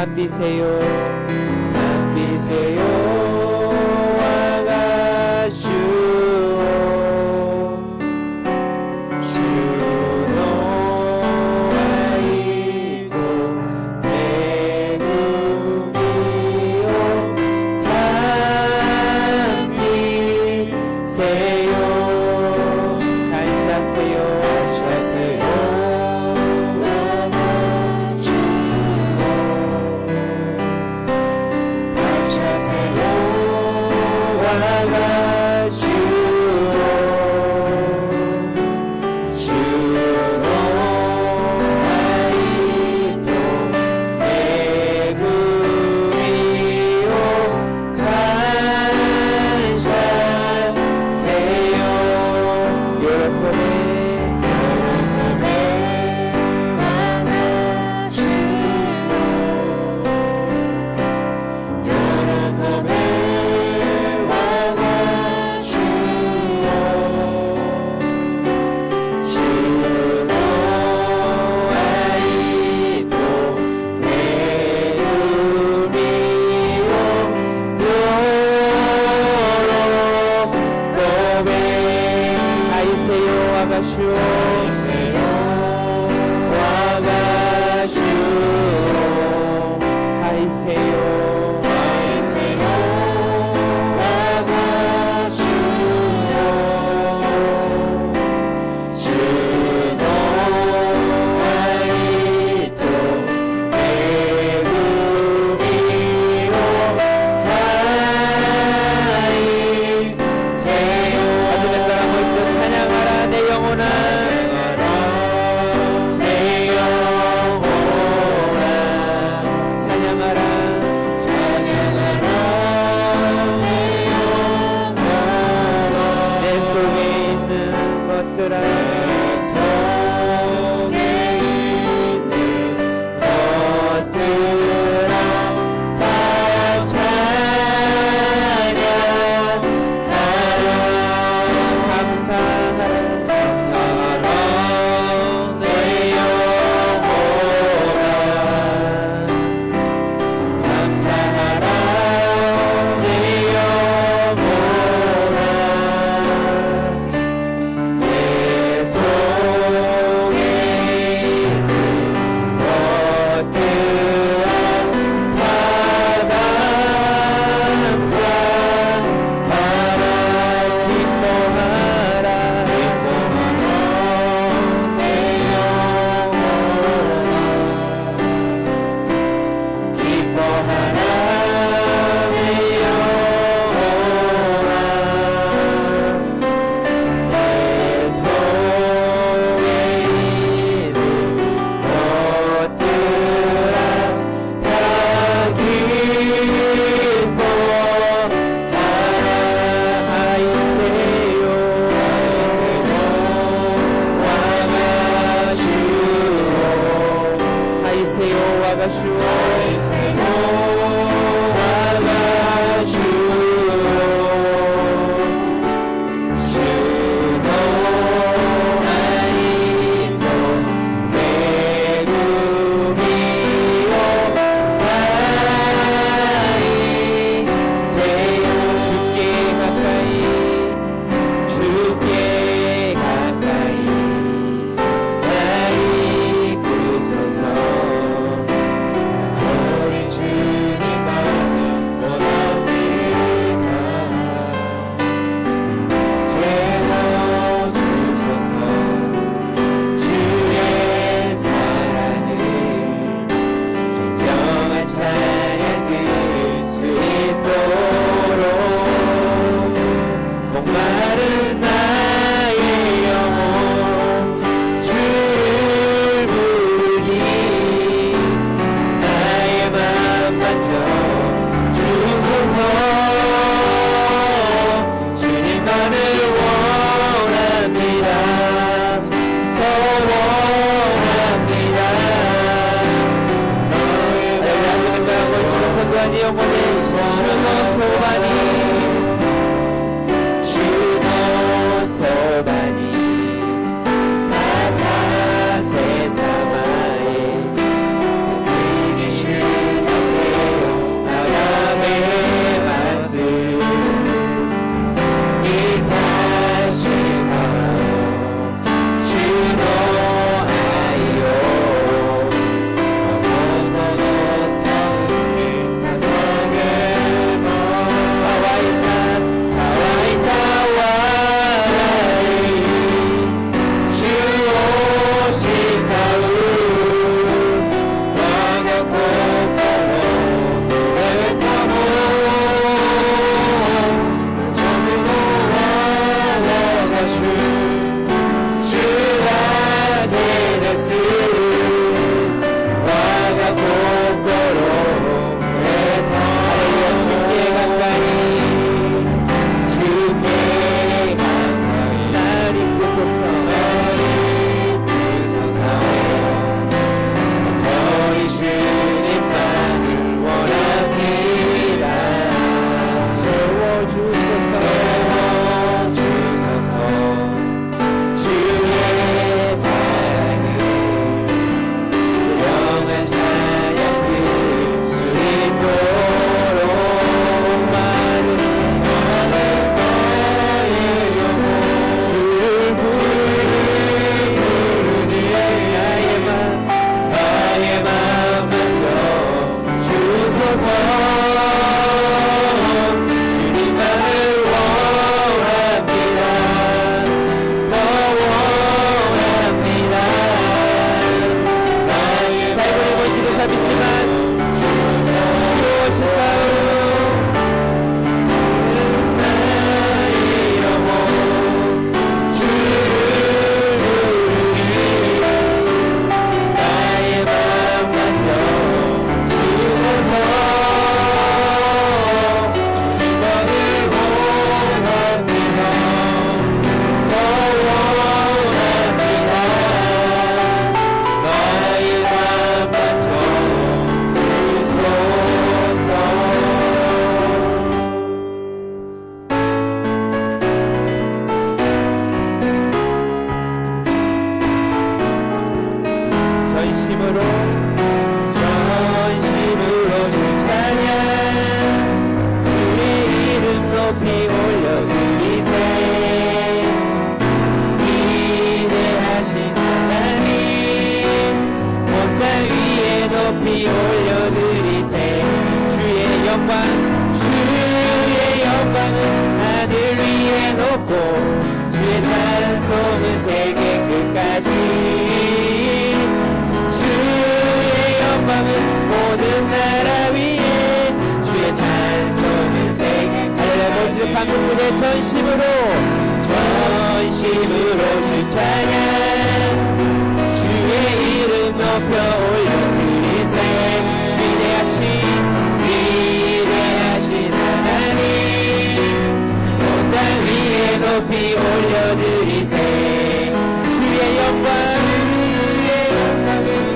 산비세요 산비세요 와가시오 주노아이도 배금비요 산비세요 감사하세요 감사하세요 감동무대 전심으로 주 찬양 주의 이름 높여 올려드리세 위대하신 하나님 온 땅 위에 높이 올려드리세 주의 영광을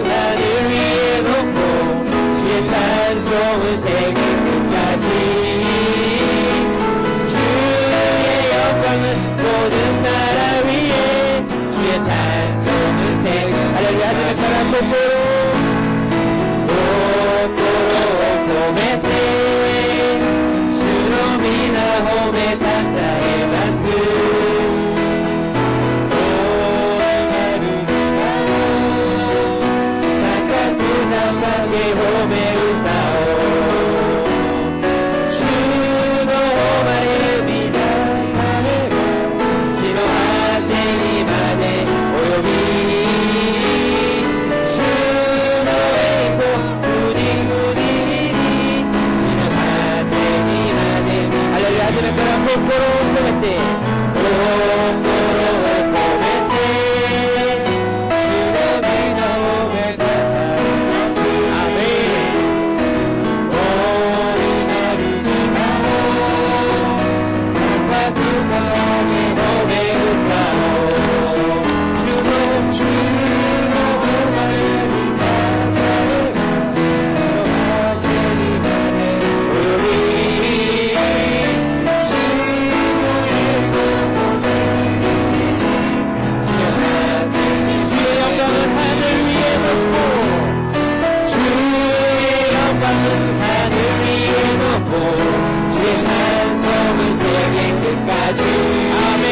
하늘 위에 놓고 주의 찬송은 세계 끝까지 모든 나라 위에 주의 찬송은 세계 할렐루야 하늘의 파란 뽀뽀로 고메테 주노미나 호메 탄타의 마스 오하루니가오 타카쿠다마게 호메 우타오 주노호마의 비사 Kokoro komete Shinobi no omedatasu Amen Orinaru nikao Kapaku kage home utao Juno omae misakare Shinohate nimane oyobi 주의 찬송은 세계 끝까지 아멘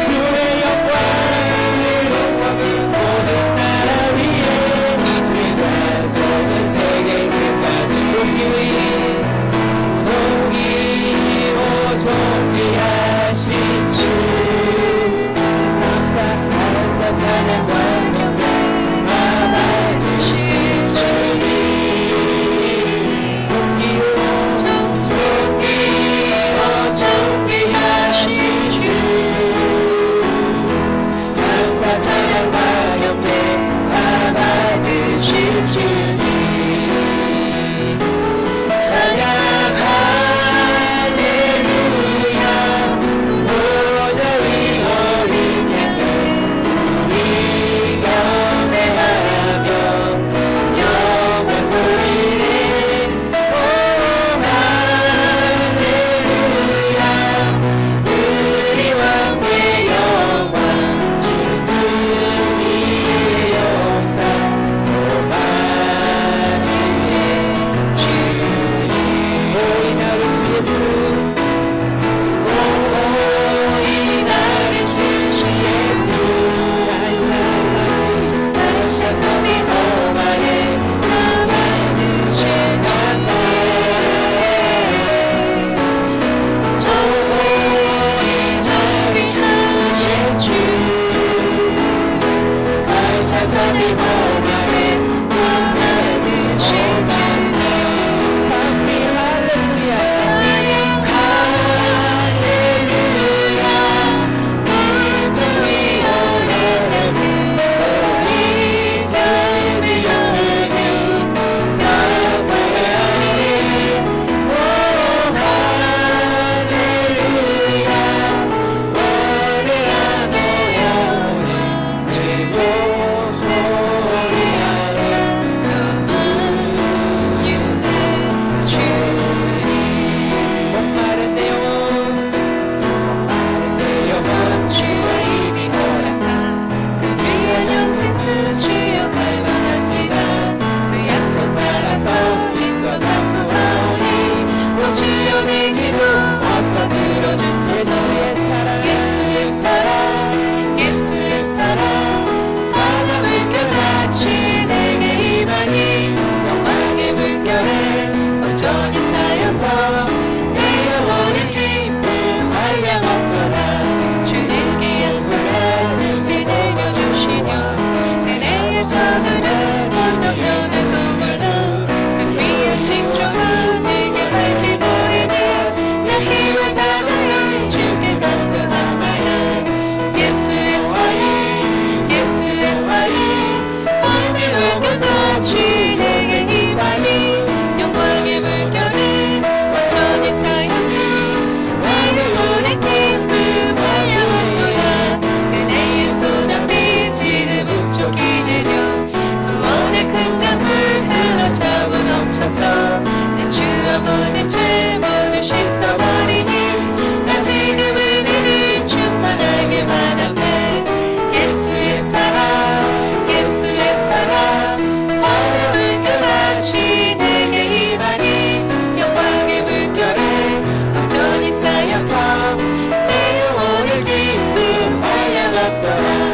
주의 영광 모든 나라 위에 주의 찬송은 세계 끝까지 존귀하신 주 감사 찬양과 경배 받아주신 주님 존귀하신 주 감사 찬양과 경배 받아주신 주님 찬양 할렐루야 모자위 어린 양들 우리 경배하며 영광 돌리네 우리 왕의 영광 주승리의 영상 오만의 주님 오이 나를 주 예수 오이 나를 주 예수 다샤사비 호마에 남아드신 찬양 사사비 호마에 남아드신 주님 찬양 할렐루야 모두 위하여라니 우리 자유의 예수님 사랑하니 오 할렐루야 원해라 너야 최고 소리하여 목마른 내 영혼 주님이 허락한 그 귀한 영생수 주여 갈망합니다. 그 약속 따라서 힘써 담고하오니 오 주여 내 기도 어서 들어주소서. 예수의 사랑 예수의 사랑 바다 물결같이 내게 임하니 영광의 물결에 온전히 쌓여서 내 영혼의 기쁨 한량 없도다. 주님께 약속한 은비 내려주시며 은혜의 저들은 건너편에 또 몰라 그 귀한 징조가 내게 밝히 보이네. 내 힘을 다하여 고쳐서 내 주와 모든 죄 모두 씻어버리니 나 지금 은혜를 충만하게 받았네. 예수의 사랑 예수의 사랑 얼음을 껴같이 내게 임하니 영광의 물결에 완전히 쌓여서 내 영혼의 기쁨 말려먹더라.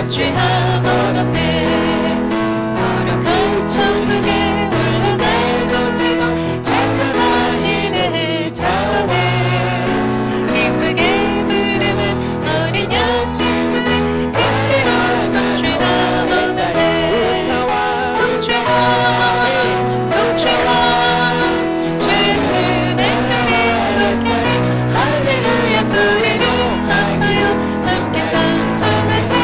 죄함 얻었네. 거룩한 천국에 올라갈 것이고 죄송한 이내 찬송해. 기쁘게 부르는 어린 양 예수의 그 피로 속죄함 얻었네. 속죄함 속죄함 예수 내 죄를 속했네. 할렐루야 소리를 합하여 함께 찬송하세.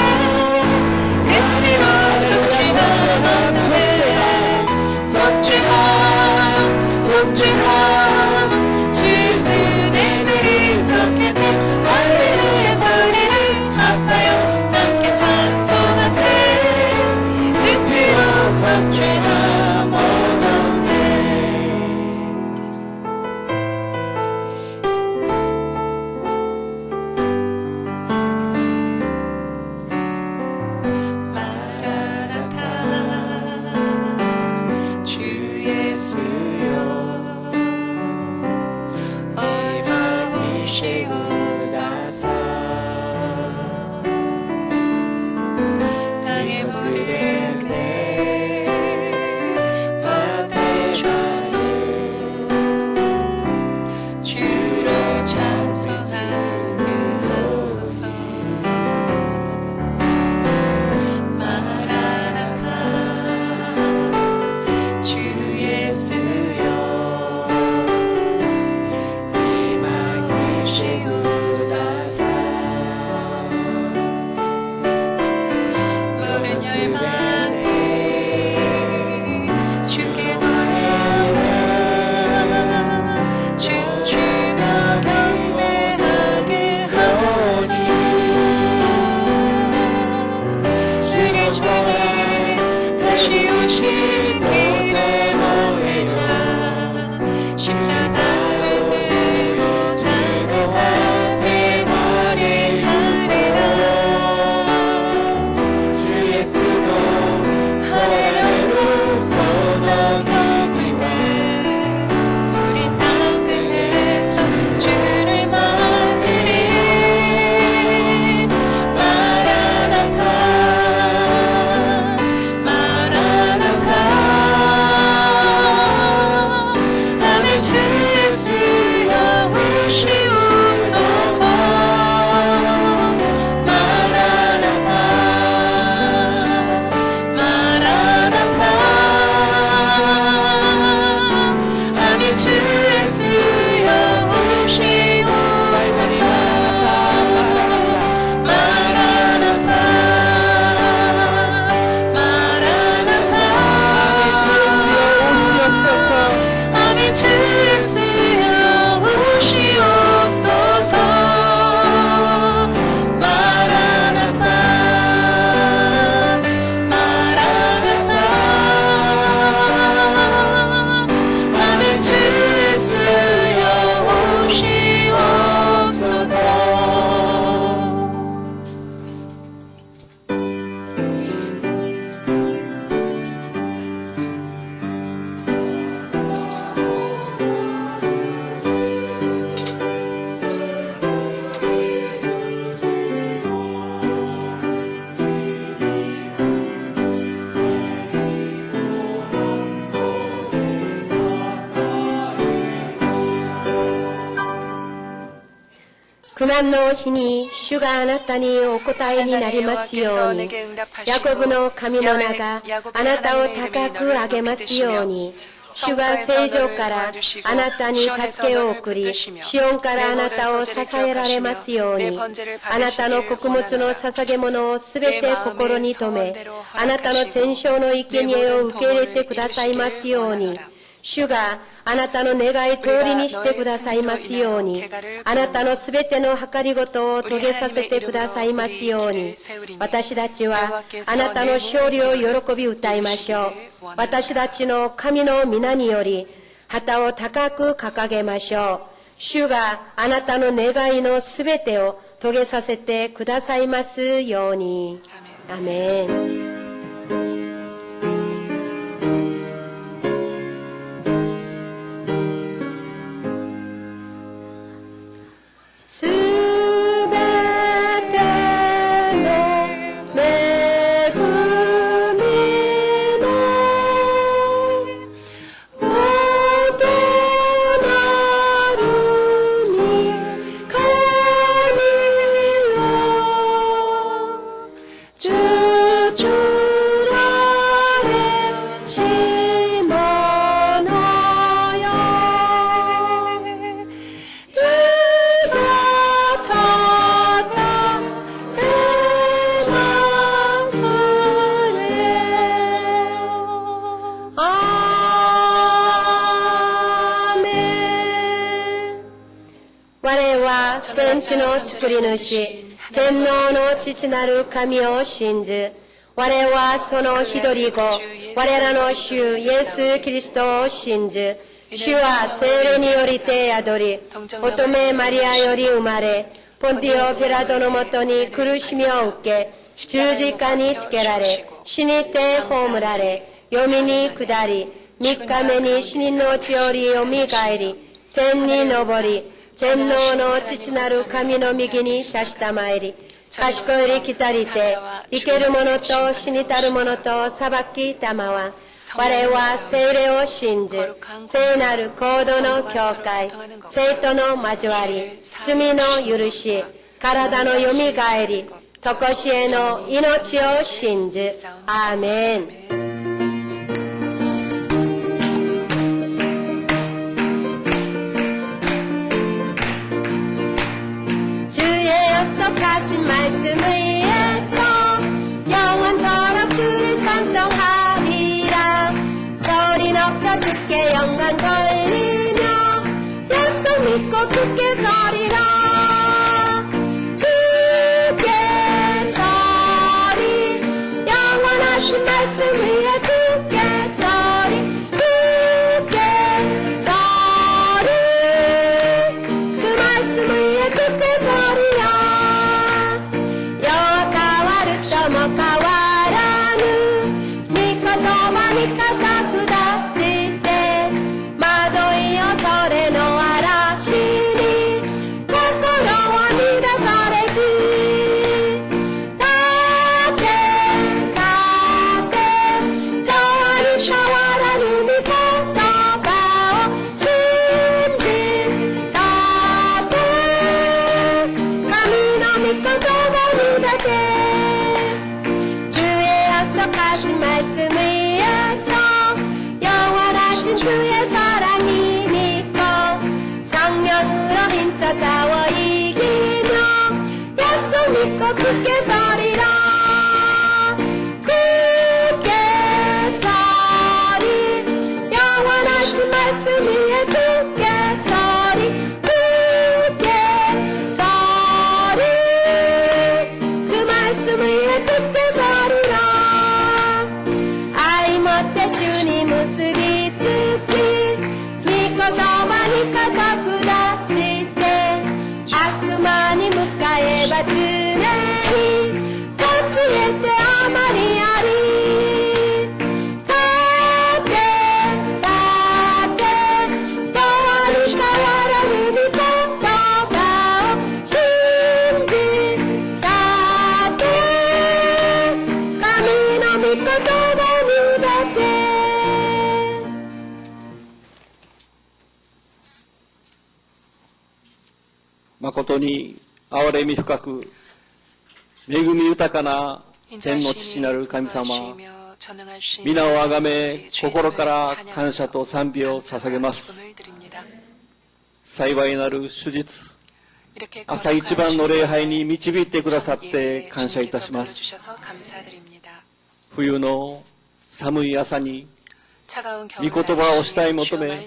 苦難の日に主があなたにお答えになりますように、ヤコブの神の名があなたを高く上げますように、主が聖女からあなたに助けを送り、シオンからあなたを支えられますように、あなたの穀物の捧げ物をすべて心に留め、あなたの全焼の生贄を受け入れてくださいますように、主があなたの願い通りにしてくださいますように、あなたのすべての計りごとを遂げさせてくださいますように、私たちはあなたの勝利を喜び歌いましょう。私たちの神の皆により旗を高く掲げましょう。主があなたの願いのすべてを遂げさせてくださいますように。アメン。すべての恵みのもとなるに神を授受されし者よ。我は天地の作り主、全能の父なる神を信ず。我はその一人子、我らの主イエス・キリストを信ず。主は聖霊によりて宿り、乙女マリアより生まれ、ポンティオ・ピラトのもとに苦しみを受け、十字架につけられ、死にて葬られ、読みに下り、三日目に死人のうちよりよみがえり、天に昇り、全能の父なる神の右に差したまえり、賢より来たりて、生ける者と死にたる者と裁きたまわ。我は聖霊を信ず、聖なる行動の教会、生徒の交わり、罪の許し、体のよみがえり、とこしえの命を信ず。アーメン。약속하신 말씀을 위해서 영원토록 주를 찬송하리라. 소리 높여 주께 영광 돌리며 약속 믿고 굳게 서리라. 주께 서리 영원하신 말씀 위에 굳게 서리 굳게 서리 그 말씀 위에 굳게 서리. '굳게 서리라 굳게 서리 영원하신 말씀 위에 굳게 서리 굳게 서리 그 말씀 위에 굳게 서리라愛もって主に結びつき御言葉に固く立ちて悪魔に向かえば常に教えてあまりあり立て立て永遠に変わらぬ御言葉を信じ立て神の御言葉にだけ誠に憐れみ深く恵み豊かな天の父なる神様、皆をあがめ心から感謝と賛美を捧げます。幸いなる主日、朝一番の礼拝に導いてくださって感謝いたします。冬の寒い朝に御言葉を慕い求め、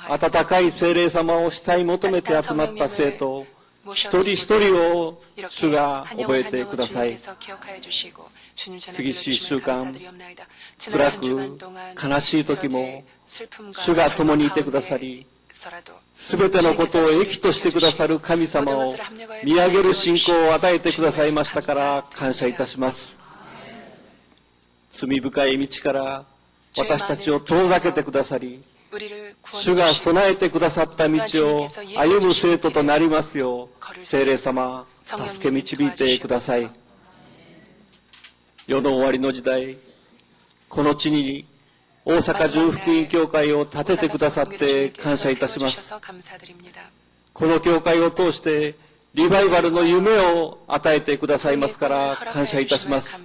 温かい聖霊様を慕い求めて集まった生徒一人一人を主が覚えてください。過ぎし一週間、辛く悲しい時も主が共にいてくださり、すべてのことを益としてくださる神様を見上げる信仰を与えてくださいましたから感謝いたします。罪深い道から私たちを遠ざけてくださり、主が備えてくださった道を歩む生徒となりますよう、聖霊様、助け導いてください。世の終わりの時代、この地に大阪十福音教会を建ててくださって感謝いたします。この教会を通してリバイバルの夢を与えてくださいますから感謝いたします。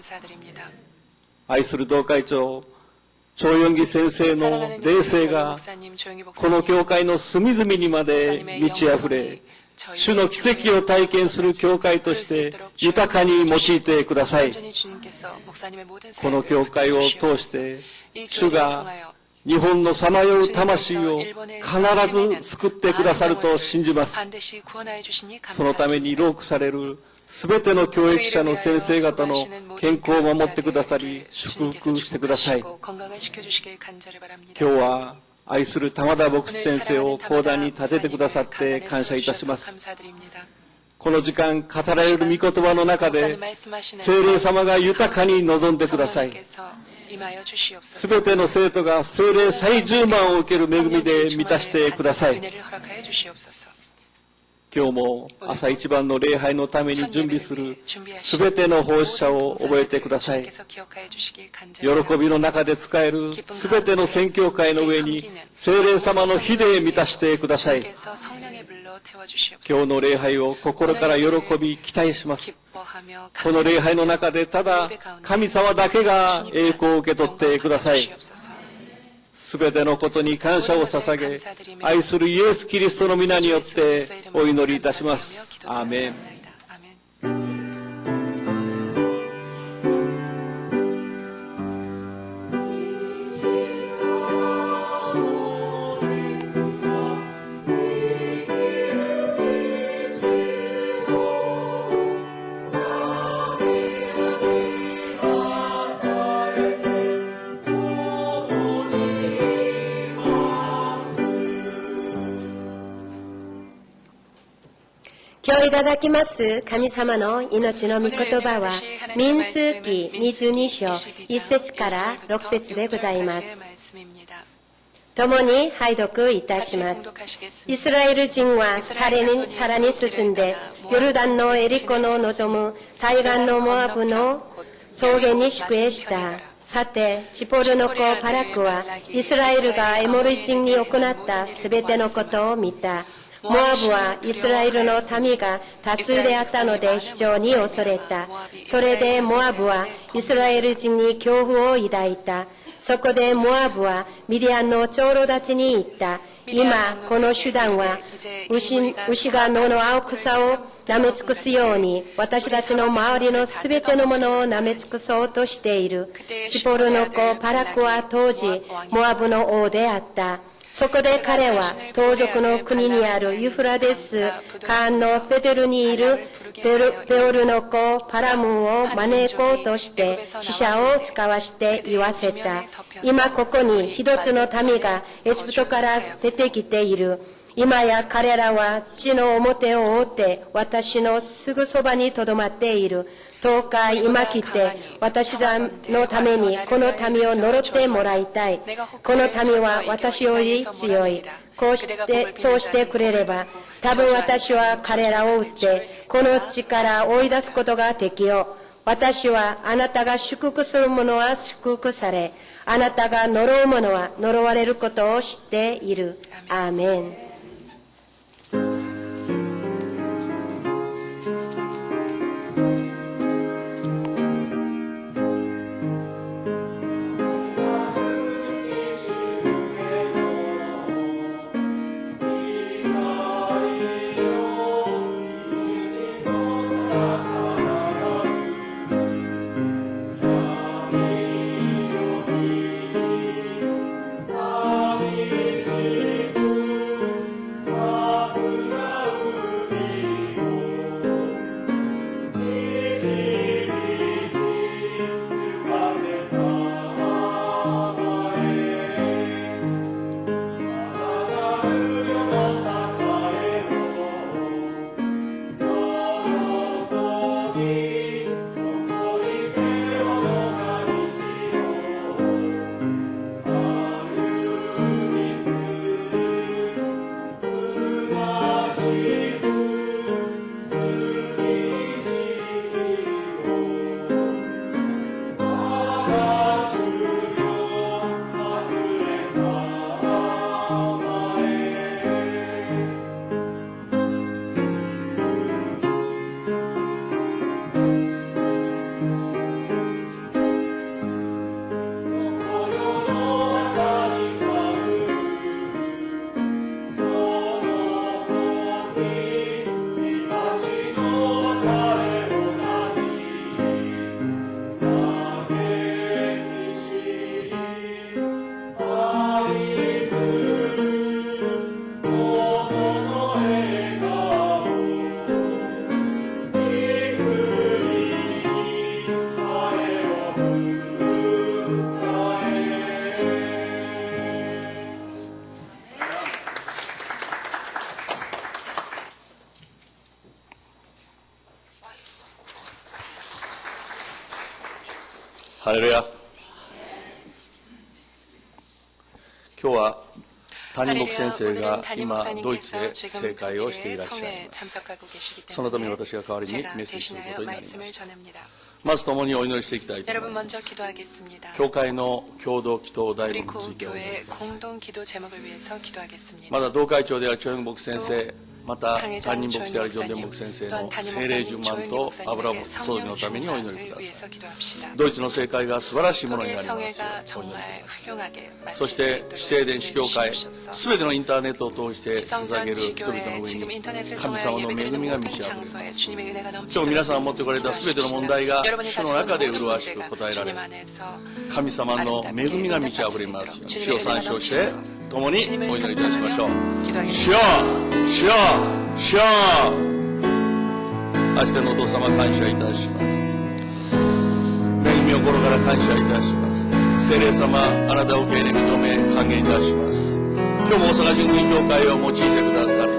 愛する同会長、張四義先生の霊性がこの教会の隅々にまで満ち溢れ、主の奇跡を体験する教会として豊かに用いてください。この教会を通して主が日本のさまよう魂を必ず救ってくださると信じます。そのために労苦されるすべての教育者の先生方の健康を守ってくださり、祝福してください。今日は愛する玉田牧師先生を講談に立ててくださって感謝いたします。この時間語られる御言葉の中で聖霊様が豊かに臨んでください。すべての生徒が聖霊最充満を受ける恵みで満たしてください。今日も朝一番の礼拝のために準備するすべての奉仕者を覚えてください。喜びの中で使えるすべての宣教会の上に聖霊様の火で満たしてください。今日の礼拝を心から喜び期待します。この礼拝の中でただ神様だけが栄光を受け取ってください。すべてのことに感謝を捧げ、愛するイエス・キリストの皆によってお祈りいたします。アーメン。今日いただきます神様の命の御言葉は民数記22章1節から6節でございます。共に拝読いたします。イスラエル人はさらに進んでヨルダンのエリコの望む対岸のモアブの草原に宿営した。さてチポルの子パラクはイスラエルがエモリ人に行ったすべてのことを見た。モアブはイスラエルの民が多数であったので非常に恐れた。それでモアブはイスラエル人に恐怖を抱いた。そこでモアブはミディアンの長老たちに言った。今この手段は牛が野の青草を舐め尽くすように私たちの周りのすべてのものを舐め尽くそうとしている。チポルの子パラクは当時モアブの王であった。そこで彼は東属の国にあるユフラデスカーンのペテルにいるペオルの子パラムを招こうとして使者を使わして言わせた。今ここに一つの民がエジプトから出てきている。今や彼らは地の表を覆って私のすぐそばにとどまっている。どうか今来て私のためにこの民を呪ってもらいたい。この民は私より強い。そうしてくれれば多分私は彼らを撃ってこの地から追い出すことができよう。私はあなたが祝福する者は祝福され、あなたが呪う者は呪われることを知っている。アーメン。ハレルヤ。今日は谷牧先生が今ドイツで正会をしていらっしゃいます。そのために私が代わりにメッセージすることになります。まず共にお祈りしていきたいと思います。教会の共同祈祷題目についてお祈りください。まだ同会長であるチョヨン牧先生、また担任牧師であるジョンデン牧先生の聖霊充満と油注ぎのためにお祈りください。ドイツの聖会が素晴らしいものになりますようお祈りください。そして至聖殿司教会、すべてのインターネットを通して捧げる人々の上に神様の恵みが満ち溢れます。今日皆さんが持ってこられたすべての問題が主の中で麗しく答えられ、神様の恵みが満ち溢れますように主を賛唱して共にお祈りいたしましょう。主よ、主よ、主よ。愛してのお父様感謝いたします。恵みを心から感謝いたします。聖霊様、あなたを受け入れ認め歓迎いたします。今日も大阪純君教会を用いてくださり、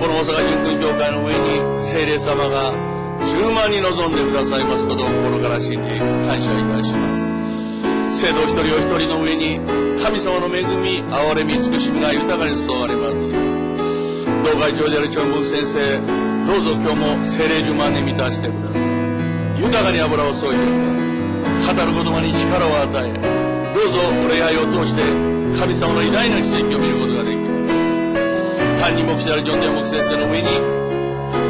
この大阪純君教会の上に聖霊様が10万人望んでくださいますことを心から信じ感謝いたします。聖堂一人お一人の上に神様の恵み、憐れみ、慈しみが豊かに注がれます。同会長であるチョンブク先生、どうぞ今日も聖霊充満に満たしてください。豊かに油を注いでください。語る言葉に力を与え、どうぞ礼拝を通して神様の偉大な奇跡を見ることができます。担任牧師であるジョンデン牧先生の上に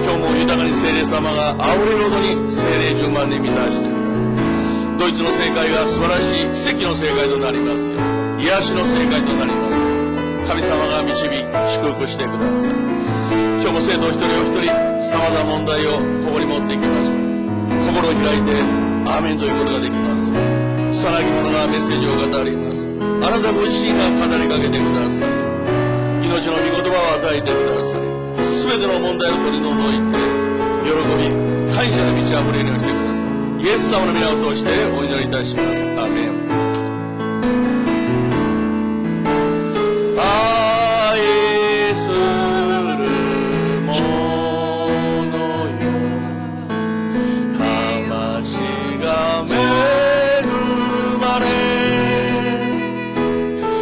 今日も豊かに聖霊様が溢れるほどに聖霊充満に満たしてください。ドイツの聖会が素晴らしい奇跡の聖会となりますよ。癒しの聖会となります。神様が導き祝福してください。今日も生徒一人お一人様々な問題をここに持ってきました。心を開いてアーメンということができます。さなぎ者がメッセージを語ります。あなたご自身が語りかけてください。命の御言葉を与えてください。すべての問題を取り除いて喜び感謝で満ち溢れるようにしてください。イエス様の皆を通してお祈りいたします。アーメン。愛する者よ、魂が恵まれ、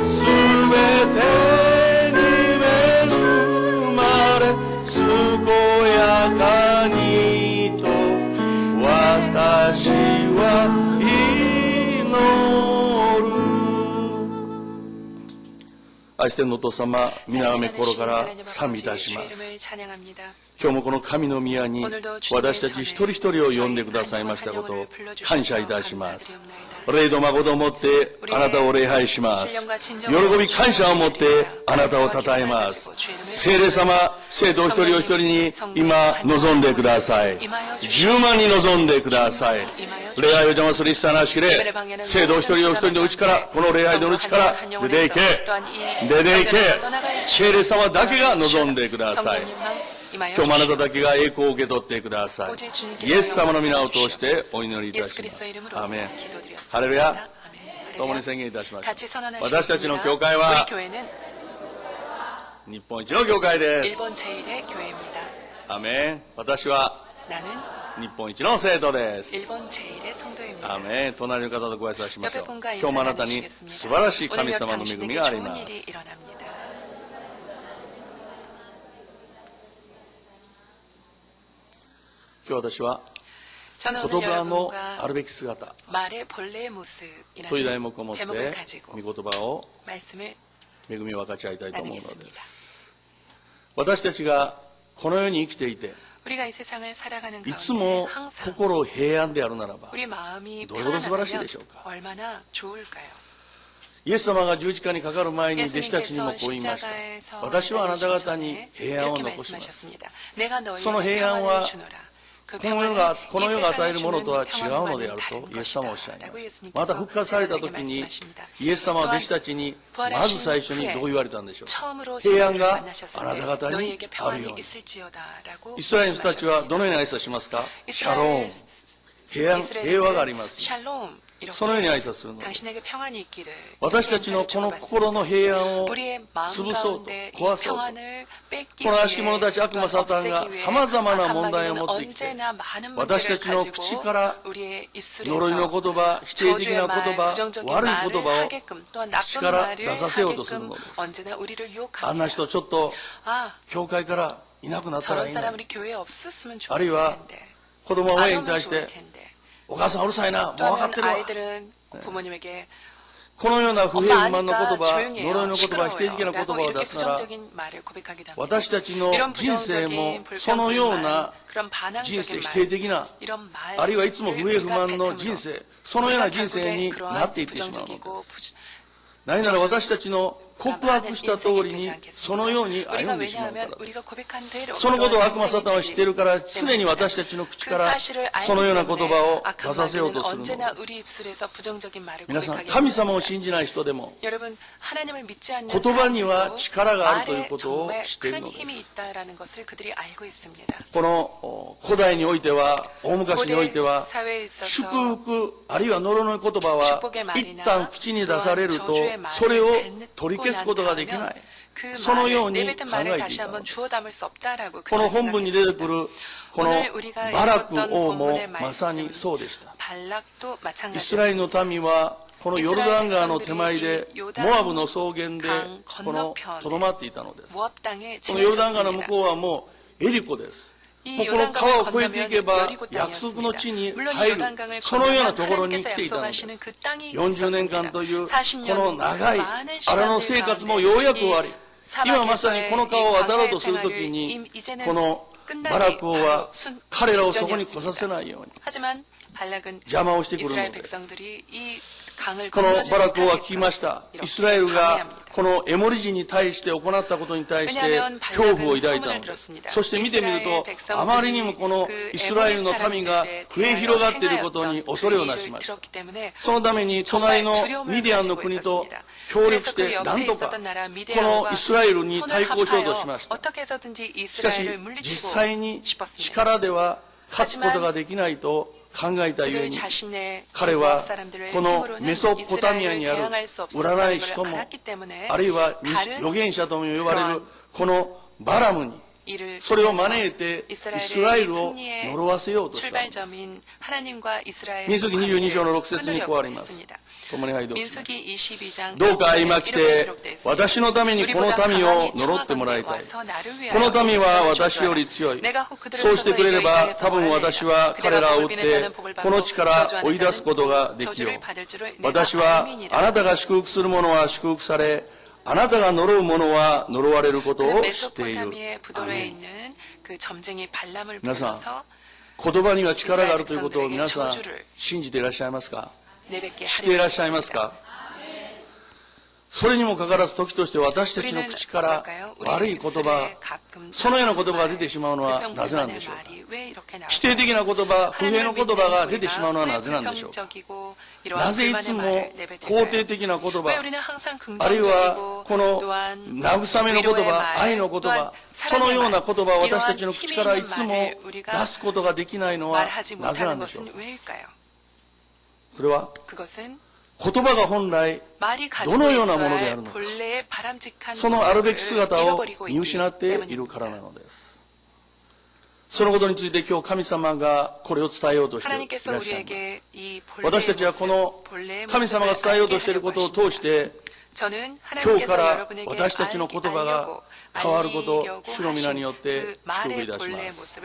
すべてに恵まれ、健やかにと私は祈る。愛してのお父様、皆を心から賛美いたします。今日もこの神の宮に私たち一人一人を呼んでくださいましたことを感謝いたします。霊と誠をもってあなたを礼拝します。喜び感謝をもってあなたを称えます。聖霊様、生徒一人お一人に今望んでください。10万に望んでください。礼拝を邪魔する一切なしで、生徒一人お一人のうちから、この礼拝のうちから出ていけ、出ていけ。聖霊様だけが望んでください。今日もあなただけが栄光を受け取ってください。イエス様の皆を通してお祈りいたします。アーメン。ハレルヤ。共に宣言いたしましょう。私たちの教会は日本一の教会です。アーメン。私は日本一の生徒です。アーメン。隣の方とご挨拶しましょう。今日もあなたに素晴らしい神様の恵みがあります。今日私は言葉のあるべき姿という題目を持って御言葉を恵みを分かち合いたいと思うのです。私たちがこの世に生きていていつも心平安であるならばどれほど素晴らしいでしょうか。イエス様が十字架にかかる前に弟子たちにもこう言いました。私はあなた方に平安を残します。その平安はこの世が与えるものとは違うのであるとイエス様はおっしゃいます。また復活された時にイエス様は弟子たちにまず最初にどう言われたんでしょう。平安があなた方にあるように。イスラエルの人たちはどのように挨拶しますか。シャローン。平和があります。そのように挨拶するのです。 당신에게 평안이 있기를 私たちのこの心の平安を 우리의 마음 潰そうと 가운데 이 壊そうと 평안을 뺏기 この悪しき者たち 위해 悪魔サタンが 없애기 위해 様々な 악한 問題を 마귀는 持ってきて 언제나 많은 私た 문제를 ちの 가지고 口から 우리의 呪いの 입술에서 言葉、否定的 저주의 な言 말, 葉、 부정적인 悪い 말을 言葉を 하게끔 또한 口 나쁜 から 말을 出させようとする 하게끔 のです。 언제나 우리를 あんな 유혹합니다. 人ちょっと 아, 教会からいなくなったら 저런 いいの 사람 に。 우리 교회에 없었으면 あるい 좋았을 は 텐데. 子供は 안 親に 오면 対し 좋을 て 텐데. お母さんうるさいな、もう分かっ 또는 てるわ。 아이들은 부모님에게 このような不平不満の言 엄마 葉、 하니까 呪いの 조용히 言葉、 해요. 否定的な言葉 시끄러워요. を 이렇게 出すなら、 부정적인 말을 고백하기도 합니다. 私たちの 이런 人生も 부정적인 そのよう 불평불만, な 그런 人生、 반항적인 否定 말, 的な、 이런 말, あるいはいつも不平不満の人 우리가 生、そのような人生になっていってしまうので 부정적이고 す。何なら私たちの告白した通りに、そのように 우리가 歩んでしまうから 왜냐하면 です。 우리가 고백한 대로 そのことを悪魔サタンは知っているから、 그런 常に私たちの口からそのような言葉を出させようとするの 언제나 です。 우리 입술에서 부정적인 말을 皆さん、 고백하게 神様を 됩니다. 信じない人でも、 여러분 하나님을 믿지 않는 言葉には 사람들도 力があるという 말에 ことを 정말 知っている 큰 のです。 힘이 있다라는 것을 그들이 알고 있습니다. この古代においては、大昔においては、 고대 사회에 있어서 祝福、あるいは呪いの言葉は、 축복의 一 말이나 旦口に出されると 저주의 、 それを 말을 取り消すことができない。 그 そのよう 말을 に 내뱉은 考え 말을 てい 다시 たの 한번 です。 주워 담을 수 없다라고 この 그들은 本文に出てく 생각했습니다. る、この 오늘 우리가 バラク 읽었던 王も 본문의 まさに 말씀 そうでした。 발락도 イスラエル 마찬가지였습니다. の民は、このヨルダン川の手前で、モアブの草原で、この、とどまっていたのです。こ 모압 땅에 のヨルダン川の向 지나쳤습니다. こうはもうエリコです。 이 もうこの 요단강을 川を越えてい 건너면 けば 여리고 約束の 땅이었습니다. 地に 물론 이 入る 요단강을 そのような 건너면 ところに来 하나님께서 ていたので 약속하시는 す。 그 땅이 40年間 있었습니다. というこ 40년 の長い 많은 荒野生活もようやく終わり、今まさにこの川を渡ろうとするときに、このバラク王は彼らをそこに来させないように 하지만 발락은 邪魔をしてくる 이스라엘 のです。 백성들이 이 강을 この 건너지 バラク王は聞 못하게끔 きました。イ 이렇게 スラエルが 방해합니다. このエモリ人に対して行ったことに対して 왜냐하면 恐怖を 발락은 抱いた 소문을 のです。 들었습니다. そして見てみると、 이스라엘 あまりにもこの 백성들이 イスラエルの民が増え広がっていることに恐れをなしました。そのために隣のミディアンの国と協力して何とかこのイスラエルに対抗しようとしました。しかし実際に力では勝つことができないと考えたゆえに彼はこのメソポタミアにある占い師ともあるいは預言者とも呼ばれるこのバラムにそれを招いてイスラエルを呪わせようとしたのです。民数記22章の6節にこうあります。共に拝読します。どうか今来て私のためにこの民を呪ってもらいたい。この民は私より強い。そうしてくれれば多分私は彼らを撃ってこの地から追い出すことができよう。私はあなたが祝福する者は祝福されあなたが呪う者は呪われることを知っている。アーメン。皆さん、言葉には力があるということを皆さん信じていらっしゃいますか？知っていらっしゃいますか？それにもかかわらず時として私たちの口から悪い言葉、そのような言葉が出てしまうのはなぜなんでしょうか？否定的な言葉、不平の言葉が出てしまうのはなぜなんでしょうか？なぜいつも肯定的な言葉、あるいはこの慰めの言葉、愛の言葉、そのような言葉を私たちの口からいつも出すことができないのはなぜなんでしょうか？それは言葉が本来どのようなものであるのか、そのあるべき姿を見失っているからなのです。そのことについて今日神様がこれを伝えようとしていらっしゃいます。私たちはこの神様が伝えようとしていることを通して今日から私たちの言葉が変わることを主の皆によって祝福いたします。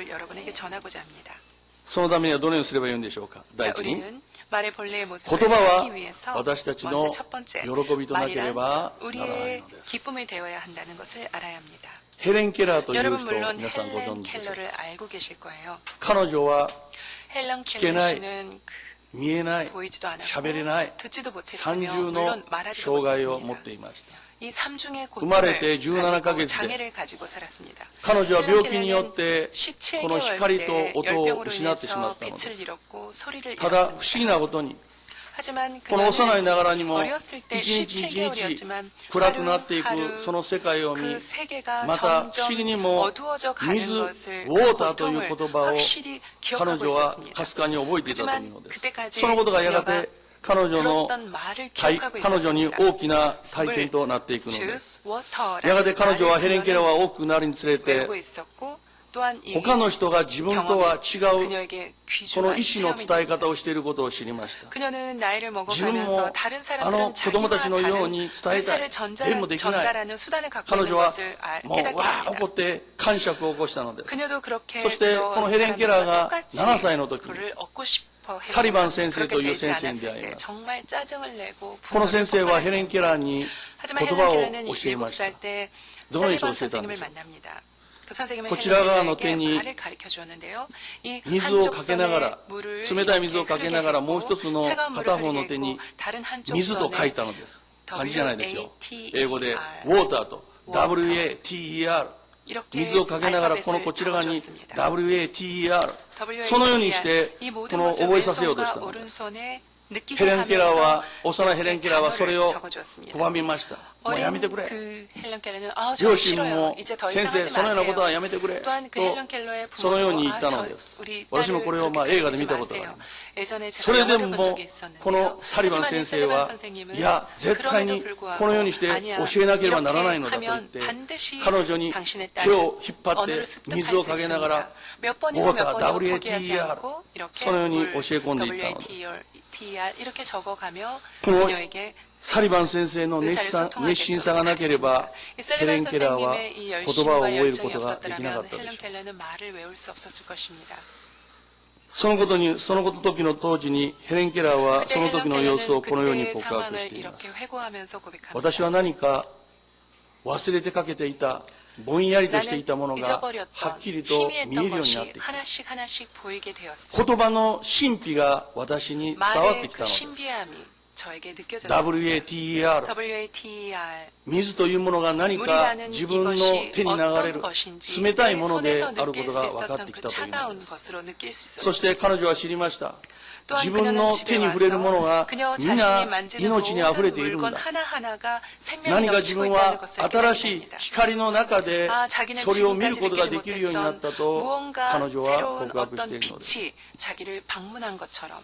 そのためにはどのようにすればいいんでしょうか？第一に言葉は私たちの喜びとなければならないのです。ヘレン・ケラーという人を皆さんご存知でしょうか？彼女は聞けない、見えない、喋れない三重の障害を持っていました。生まれて17ヶ月で彼女は病気によってこの光と音を失ってしまったのです。ただ不思議なことにこの幼いながらにも一日一日暗くなっていくその世界を見、また不思議にも水、ウォーターという言葉を彼女はかすかに覚えていたというのです。そのことがやがて彼女の 들었던 말을 彼 기억하고 女に 있었습니다. 大きな体験となっていくの 즉 です。 워터라는 やがて彼女はヘレン・ケラー 말을 は大きくなるにつれて 외우고 있었고 또한 이 他の人が自分とは違う 그녀에게 この 귀중한 意志の 체험이 伝え 됩니다. 方をしていることを知りました。 그녀는 나이를 自分も 먹어가면서 다른 あの 사람들은 子供たちの 자기와 ように 다른 伝えたい。 의사를 でもできない。 전달하는 수단을 갖고 彼 있는 女は 것을 もう 깨닫게 わー 됩니다. 怒って感触を起こしたのです。 그녀도 그렇게 そしてこのヘレン・ケラーが 7歳の時に 그를 얻고 싶어 サリバン先生 그렇게 という 되지 先生に出 않았을 会い 때 ます。 정말 짜증을 내고 この先生はヘレン・ケラーに 하지만 言葉 헬렌 を 켈러는 教えました 7살 。때 どのように 사리반 教えたんで 선생님을 しょう。 만납니다. 그 선생님은 こちら側の 헬렌 手に 켈러에게 말을 가르쳐 주었는데요. 이 水をかけながら 한쪽 손에 물을 冷たい水をかけながら 이렇게 もう一つの 차가운 물을 片方の手に 흘리고 다른 한쪽 水と書い 손에 たのです。漢字じゃないですよ。 WATER 英語でウォーターと WATER 이렇게 水をかけながらこのこちら側に WATER そのようにしてこの覚えさせようとしたのです。 ヘレン・ケラーは幼いヘレン・ケラーはそれを拒みました。もうやめてくれ。 그 헬렌 켈러는 아, 両 저 親 싫어요. も 이제 더 先 이상 生 하지 そのようなことは 마세요. やめてくれ 또한 그 と 헬렌 켈러의 そのように 부모도 言った 아, のです 우리 私も 딸을 これを 그렇게 映画で 그러지 見たことがあり 마세요. ます 예전에 そ 제가 れで 영화를 본 も 적이 こ 있었는데요. のサリバン 하지만 先 이 生は 사리반 선생님은 いや絶対に 그럼에도 불구하고 このようにして 아니야, 教えなければならないのだと 이렇게 言って 하면 반드시 彼女に 당신의 手 딸을 を引っ張って 언어를 습득할 水を 수 かけなが 있습니다. ら 몇 ウ 번이고 ォー 몇 ター 번이고 포기하지 WATER 않고 이렇게 そのように 물, 教え込んでいったのです WATER 이렇게 적어가며 この 그녀에게 サリバン先生の熱心さがなければヘレン・ケラーは 이 言葉を 열심과 覚える 열정이 ことができなか 없었더라면 ったで 헬렌 しょう。 켈러는 말을 외울 수 없었을 것입니다. その時の当時にヘレン・ケラーは 그때 その時の様子を 헬렌 このように 켈러는 告 그때의 白し 상황을 ていま 이렇게 す。 회고하면서 고백합니다. 私は何か忘れてかけていたぼんやりとしていたもの 나는 がはっ 잊어버렸던 きりと見え 희미했던 るようになっ 것이 てきた。 하나씩 하나씩 보이게 되었어요. 言葉の神秘が私に伝わって 말의 き 그 たのです。 신비함이 저에게 느껴졌습니다. WATER WATER 水というものが何か 물이라는 自分の 이것이 手に流れ 어떤 る 것인지 冷たい 내 もので 손에서 あるこ 느낄 と 수 が分かっ 있었던 てき 그 たというんで 차가운 す。 것으로 느낄 수 そして 있었습니다. 彼女は知りました。 또한 自分 그녀는 の 집에 手に触れるもの 와서 が 그녀 皆 자신이 만지는 命にあふれてい 모든 るん 물건 だ。 하나하나가 생명이 何か自 넘치고 分 있다는 は 것을 新し 깨닫게 い 됩니다. 光の中で 아, 자기는 それを見る 지금까지 ことが 느끼지 できるようになった 못했던 と 무언가 彼女は 새로운 告白して 어떤 いるのです。 빛이 자기를 방문한 것처럼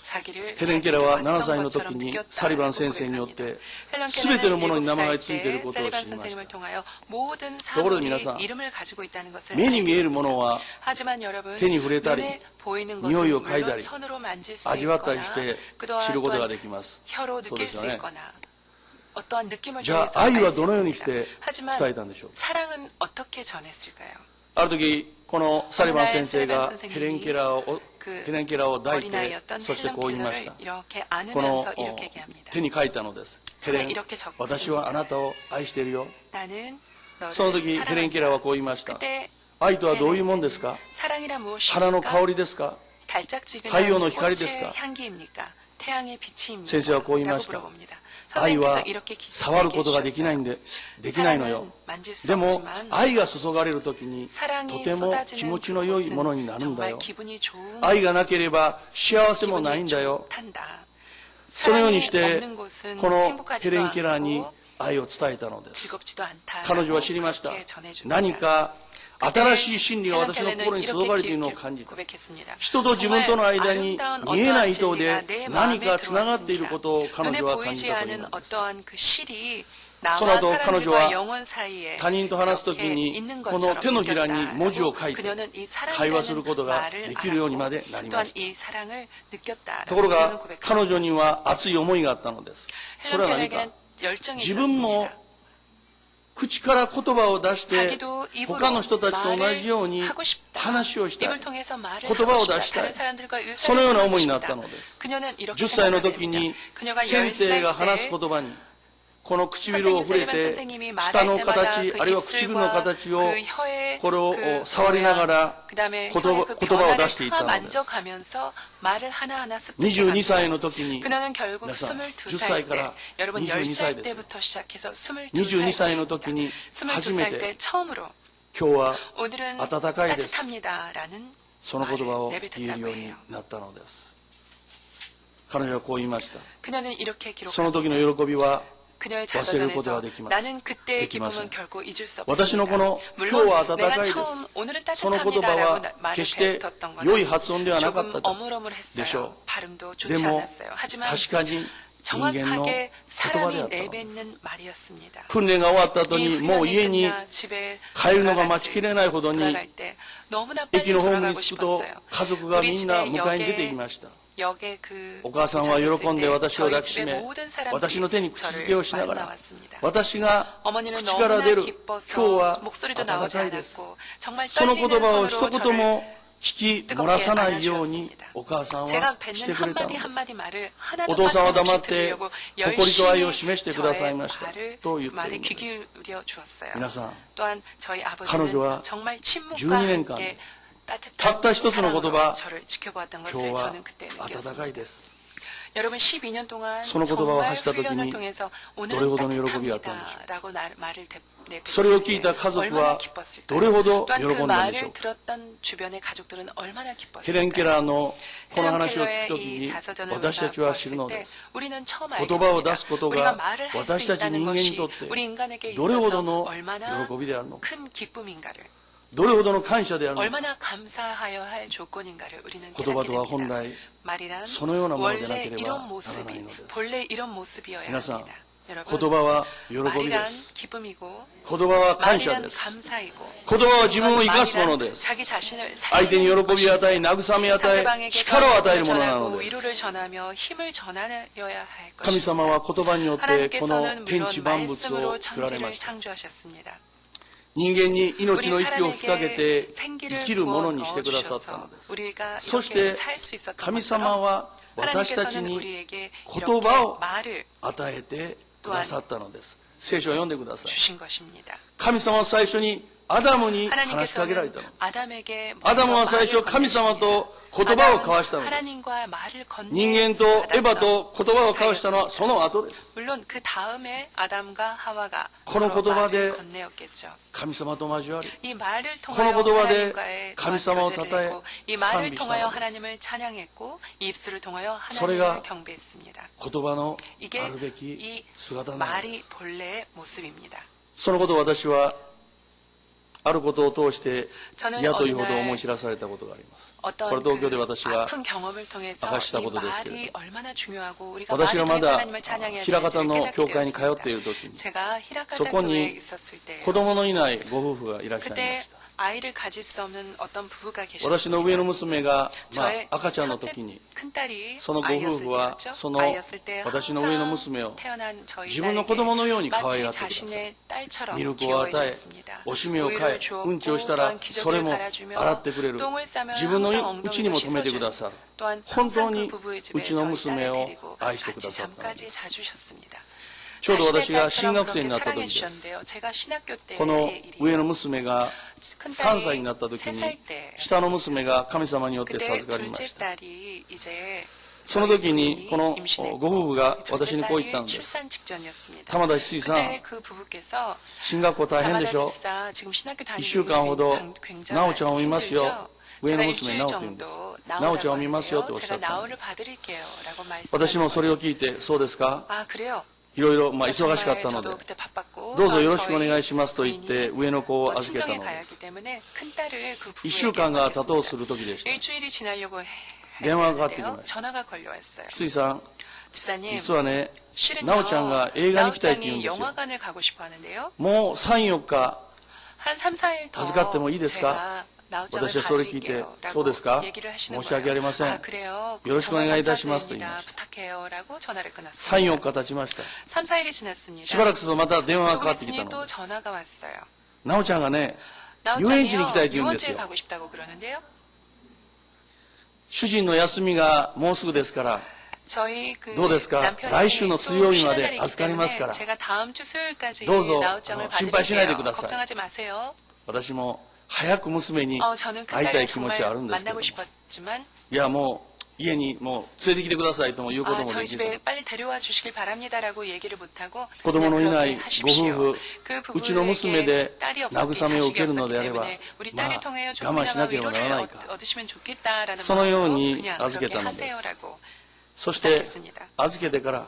자기를 ヘレン・ケラーは 자기를 7歳の 왔던 時 것처럼 に 느꼈다고 サリバン先生によって 헬렌 全てのものに名前が 켈러는 ついている 7살 こと 때 を知りまし 사리반 た。 통하여 모든 ところで皆 사물이 さん、 이름을 가지고 있다는 것을 目に見え 알게 るものは 하지만 여러분 手に触れたり 눈에 보이는 匂いを 것은 嗅いだ 물론 り 손으로 만질 수 味わったり 있거나 して 그동안 知ることが 또한 できます。 혀로 そう 느낄 です 수 よね。 있거나 어떠한 느낌을 じゃ 통해서 あ愛 알 は 수 どのようにし 있습니다. て 하지만 伝えたんでしょう。 사랑은 어떻게 전했을까요? ある時このサリバン先生が 사리반 선생님이 ヘレン・ケラーを 그 ヘレン・ケラーを抱いて 어린아이였던 そして 헬렌 こう言いまし 켈러를 た。 이렇게 この 안으면서 이렇게 얘기합니다. 手に書いたのです。ヘレン 이렇게 적습니다. 私はあなたを愛しているよ。 나는 너를 その時ヘレン・ケラーはこう言いました。 그때 愛とはどういうもんですか？ 사랑이란 花の 무엇입니까? 香りですか？ 달짝지근한 太陽の光ですか? 꽃의 향기입니까? 태양의 빛입니까? 先生はこう言いました 라고 물어봅니다. 愛は 선생님께서 이렇게 触ることができない 얘기해 んで、できないのよ。 사랑은 만질 수 でも 없지만 愛が注がれる時にと 사랑이 ても気 쏟아지는 持ちの良いものになるんだ 정말 よ。 기분이 좋은 愛がなければ幸せもないん 기분이 だよ。 좋단다. そのように 사랑이 して 없는 곳은 このヘ 행복하지도 レン・ケラーに 않고 愛を伝えたのです。 즐겁지도 않다. 彼女は知りました。 그렇게 전해줍니다. 何か新しい真理が 헬렌 私の心に注がれているのを感じた。 고백했습니다. 人と自分との間に 정말 見えない 아름다운 糸で 어떠한 진리가 내 何 마음에 かつながっている 들어왔습니다. ことを彼 눈에 女は感 보이지 じたという 않은 のです。 어떠한 그 실이 その 나와 後彼女は 사람들과 영혼 사이에 他人と話す時 이렇게 に 있는 この 것처럼 手のひらに文字を 느꼈다라고 書いて 그녀는 이 会話する 사랑이라는 ことが 말을 できるようにまで 알았고 なりま 또한 した。 이 사랑을 느꼈다라고 ところ 그녀는 が 고백합니다. 彼女には熱い思いがあったのです。それは何か 헬렌 열정이 自分も 있었습니다. 口から言葉を出して 자기도 입으로 他の人たちと同じように 말을 하고 싶다. 話をしたい 입을 통해서 말을 言葉 하고 を出 싶다. したい 다른 사람들과 そのような 의사를 思いになっ 싶다. たのです。 그녀는 이렇게 10歳の 생각하게 時に 됩니다. 그녀가 先生が話す 10살 言 때 葉にこの唇を触れて 선생님이 舌の 말할 때마다 形 그 あるいは唇の 입술과 形を 그 혀의 これを 그 触りながら 그다음에 言 혀의 그 葉を 변화를 出していった 다 のです。 만져가면서 말을 하나하나 22歳 습득해갑니다. の時に 그녀는 결국 皆さん 10 22살 歳か 때 ら 여러분 22歳 10살 です。 때부터 시작해서 22 22살 歳の時に初め 22살 て 때 처음으로 今日は 오늘은 温かいです 따뜻합니다라는 その言葉を 말을 言えるよう 내뱉었다고 に 해요. なったのです。彼女はこう言いました。 그녀는 이렇게 その時 기록합니다. の喜びは 그녀의 忘れること 자서전에서 はできま 나는 그때의 できません 기쁨은 결코 잊을 수 私の 없습니다. この今日は 물론 暖か 내가 いです 처음 오늘은 その言葉 따뜻합니다라고 は 말을 決して 뱉었던 良い 거는 発音ではなかっ 조금 たで 어물어물했어요. しょ 발음도 う 좋지 でも 않았어요. 하지만 確かに人間の言葉 정확하게 で 사람이 あった 내뱉는 말이었습니다. 訓練が終わった後 이 にもう 훈련이 家に 끝나 집에 帰るのが待ちきれないほどに 돌아갈 때 너무나 빨리 駅のホームに 돌아가고 着くと 싶었어요. 家族が 우리 みんな 집에 迎えに出てきました 역에 그 お母さんは喜んで私を抱きし 저희 め 집의 모든 사람들이 私の手に口づけをしながら 만나왔습니다. 私が 어머니는 口から 너무나 出る今日 기뻐서 は 목소리도 暖 나오지 かいです 않았고 정말 その言 떨리는 葉を 손으로 一言 저를 も聞き漏らさないようにお母さん 제가 はして 뱉는 くれたの 한마디 です 한마디 말을 하나도 お父さんは黙っ 빠짐없이 て 들으려고 誇りと愛を示 열심히 してください 저의 ました 말을 と言ってい 말에 るの 귀 です 기울여 주었어요. 皆さん 또한 저희 彼女は 아버지는 정말 침묵과 12年間 함께 た 따뜻한 った一つの言 사랑으로 葉 저를 지켜보았던 今 것을 日は 저는 그때 暖か 느꼈습니다. いです 여러분 12년 동안 その言葉を 정말 発した時に 훈련을 통해서 どれほどの喜びがあったん 오늘은 でしょう 따뜻합니다라고 말을 내뱉었을 それを聞いた家族 얼마나 は 기뻤을까요? どれほど 또한 喜 그 んだんでしょう 말을 들었던 주변의 가족들은 얼마나 ヘレン・ケ 기뻤을까요? ラーのこの話を聞 헬렌 くとき 켈러의 に 이 자서전을 私たちは知る 보았을 の 때 です 우리는 처음 알게 言葉を 됩니다. 出すこと 우리가 が 말을 할 수 私たち 있다는 人間に 것이 とって 우리 인간에게 どれほど 있어서 の 얼마나 喜びであるのか 큰 기쁨인가를 どれほどの感謝であるのか 얼마나 감사하여야 할 조건인가를 우리는 言葉 깨닫게 とは本 됩니다. 来 말이란 そのようなものでな 원래 ければ 이런 ならない 모습이 のです 본래 이런 모습이어야 皆さん 합니다. 言 여러분 葉は喜びで 말이란 す 기쁨이고 言葉は感謝 말이란 です 감사이고 言葉は自分を生かすもの 말이란 です 자기 자신을 相手に喜びを与え慰めを与え 상대방에게 力を与えるものな 전하고 のです 위로를 전하며 힘을 전하여야 할 神 것입니다. 様は言葉によってこの 하나님께서는 天地 물론 万物を 말씀으로 作られま 천지를 した 창조하셨습니다. 人間に命 우리 の息を吹きかけ 사람에게 て生 생기를 きるもの 부어 にしてくださった 넣어주셔서 のです 우리가 そし 이렇게 て 살 수 있었던 神様 것처럼 は私たち 하나님께서는 に 우리에게 言 이렇게 葉を 말을 与えてくださったのです聖書を読んでください 주신 것입니다. 神様は最初にアダムに話しかけられ 하나님께서는 たの 아담에게 アダムは 먼저 最初 말을 神様 건네십니다. と言葉を交わしたのです 하나님과 말을 건네 人間とエヴァと言葉を交わしたのはその後です 물론 그 다음에 아담과 하와가 この 서로 言葉で 말을 건네었겠죠. 神様と交わり 이 말을 この 통하여 言葉で 하나님과의 神様を 교제를 称え 했고 이 賛 말을 美した 통하여 のです 하나님을 찬양했고 이 입술을 통하여 それが 하나님을 경배했습니다. 言葉の 이게 あるべき 이 姿なのです 말이 본래의 모습입니다. そのことを私はあることを通して저는 嫌というほ 어느 ど 날 思い知らされたことがあります 어떤 これ東京で 그 私が 아픈 경험을 통해서 이 明かしたことですけれど 말이 얼마나 중요하고 우리가 私が 말을 ま 통해서 だ 하나님을 찬양해야 枚方 되는지를 の 깨닫게 教会に通ってい 되었습니다. る時に 제가 히라카타 そこに 교회에 있었을 때 子供のいないご夫婦がいらっしゃいま 그때 した 아이를 가질 수 없는 어떤 부부가 私の上の 계셨습니다. 娘が、저의 赤ちゃんの 첫째 時に 큰딸이 そのご夫 아이였을 婦は 때였죠. その 아이였을 때 私の上の 항상 娘を 태어난 저희 自分の 딸에게 子供のように可愛 마치 がってください 자신의 딸처럼 ミルクを与え 기호해줬습니다. おしめを替 우유를 え 주었고 うんちをしたら 또한 それ 기저귀를 も 갈아주며 洗ってくれる 똥을 싸면 自分の 항상 うちにも 엉덩이도 止めてくだ 씻어주는 さる 또한 本当 항상 に 그 부부의 う 집에 ちの 저희 娘 딸을 を 데리고 愛してく 같이 ださったので 잠까지 す 자주셨습니다. ちょうど私が 자신의 進 딸처럼 学生にな 그렇게 った時です 사랑해주셨는데요. 제가 신학교 この 때의 上 일이에요. の娘が 큰 3 딸이 歳になった時 3に 살 때 下の娘が神様によって 그때 授かりま 둘째 した 딸이 이제 その時にこの 임신했고 ご夫婦が 둘째 私にこう言ったん 딸이 です 출산 직전이었습니다. 玉田水さん 그때 그 부부께서 進学校大変で 다마다 しょ 집사 지금 신학교 1 다니는 週間ほど 굉장히 なおちゃんを見ますよ 힘들죠. 上 제가 の娘 일주일 なおって言うんです 정도 なおちゃんを見ますよ 나오라고 とおっしゃ 제가 ったん 나오를 です 받을게요라고 私もそれ 말씀하셨어요. を聞いてそうですか 아 그래요? いろいろ忙しかったの 정말 で 저도 그때 바빴고 どうぞ 또 よろしくお 저희 願いしますと言って上の子を預けた 친정에 の 가야 で 하기 す 때문에 큰 딸을 그 1週 부부에게 間が経とう 맡겼습니다. する時でした 일주일이 지나려고電話がかかってき 했는데요. ました 전화가 걸려왔어요. 水さん 집사님, 実はね 실은요, なおちゃんが映画に行きたいって言うん 나오짱이 ですよ 영화관을 가고 싶어 하는데요. もう3、4日 한 3, 4일 더 預かってもいいですか 제가 나오짱을 私はそれ聞いて 봐드릴게요. そうですか 라고 얘기를 하시는 申し訳ありません 거예요. 아, 그래요? よろしくお願いいたしますと 정말 言いました 감사드립니다. 부탁해요. 라고 전화를 3、 끊었습니다. 4日経ちました 3, 4일이 지났습니다. しばらくするとまた電話がかか 조금 ってきた 있으니 の 또 です 전화가 왔어요. なおちゃんがね遊園地に 나오짱이요, 行きたいって言うんです 유원지에 よ 가고 싶다고 그러는데요. 主人の休みがもうすぐですから 저희 그 どうですか 남편이 来週の水曜日まで 또 쉬는 날이기 預かりますから 때문에 제가 다음 주 수요일까지 どうぞ 나오짱을 心配しないでく 받을게요. ださい 걱정하지 마세요. 私も早く娘に 저는 그 会いたい 딸을 気持ち 정말 はあるんですけど 만나고 も 싶었지만 いやもう家にもう連れてきてくださいとも言うことも 저희 できず 집에 빨리 데려와 주시길 바랍니다라고 얘기를 못하고 子供のいない 그냥 그렇게 ご 하십시오. 夫婦 그 うちの娘で 부부에게 딸이 없었기 慰めを受 자식이 けるの 없었기 であれば 때문에 우리 ま 딸을 あ 통하여 我慢しな 조금이나마 ければなら 위로를 ないか 얻으시면 좋겠다라는 そのよう 마음으로 に 그냥 預け 그렇게 たのです 하세요라고 そして 부탁했습니다. 預けてから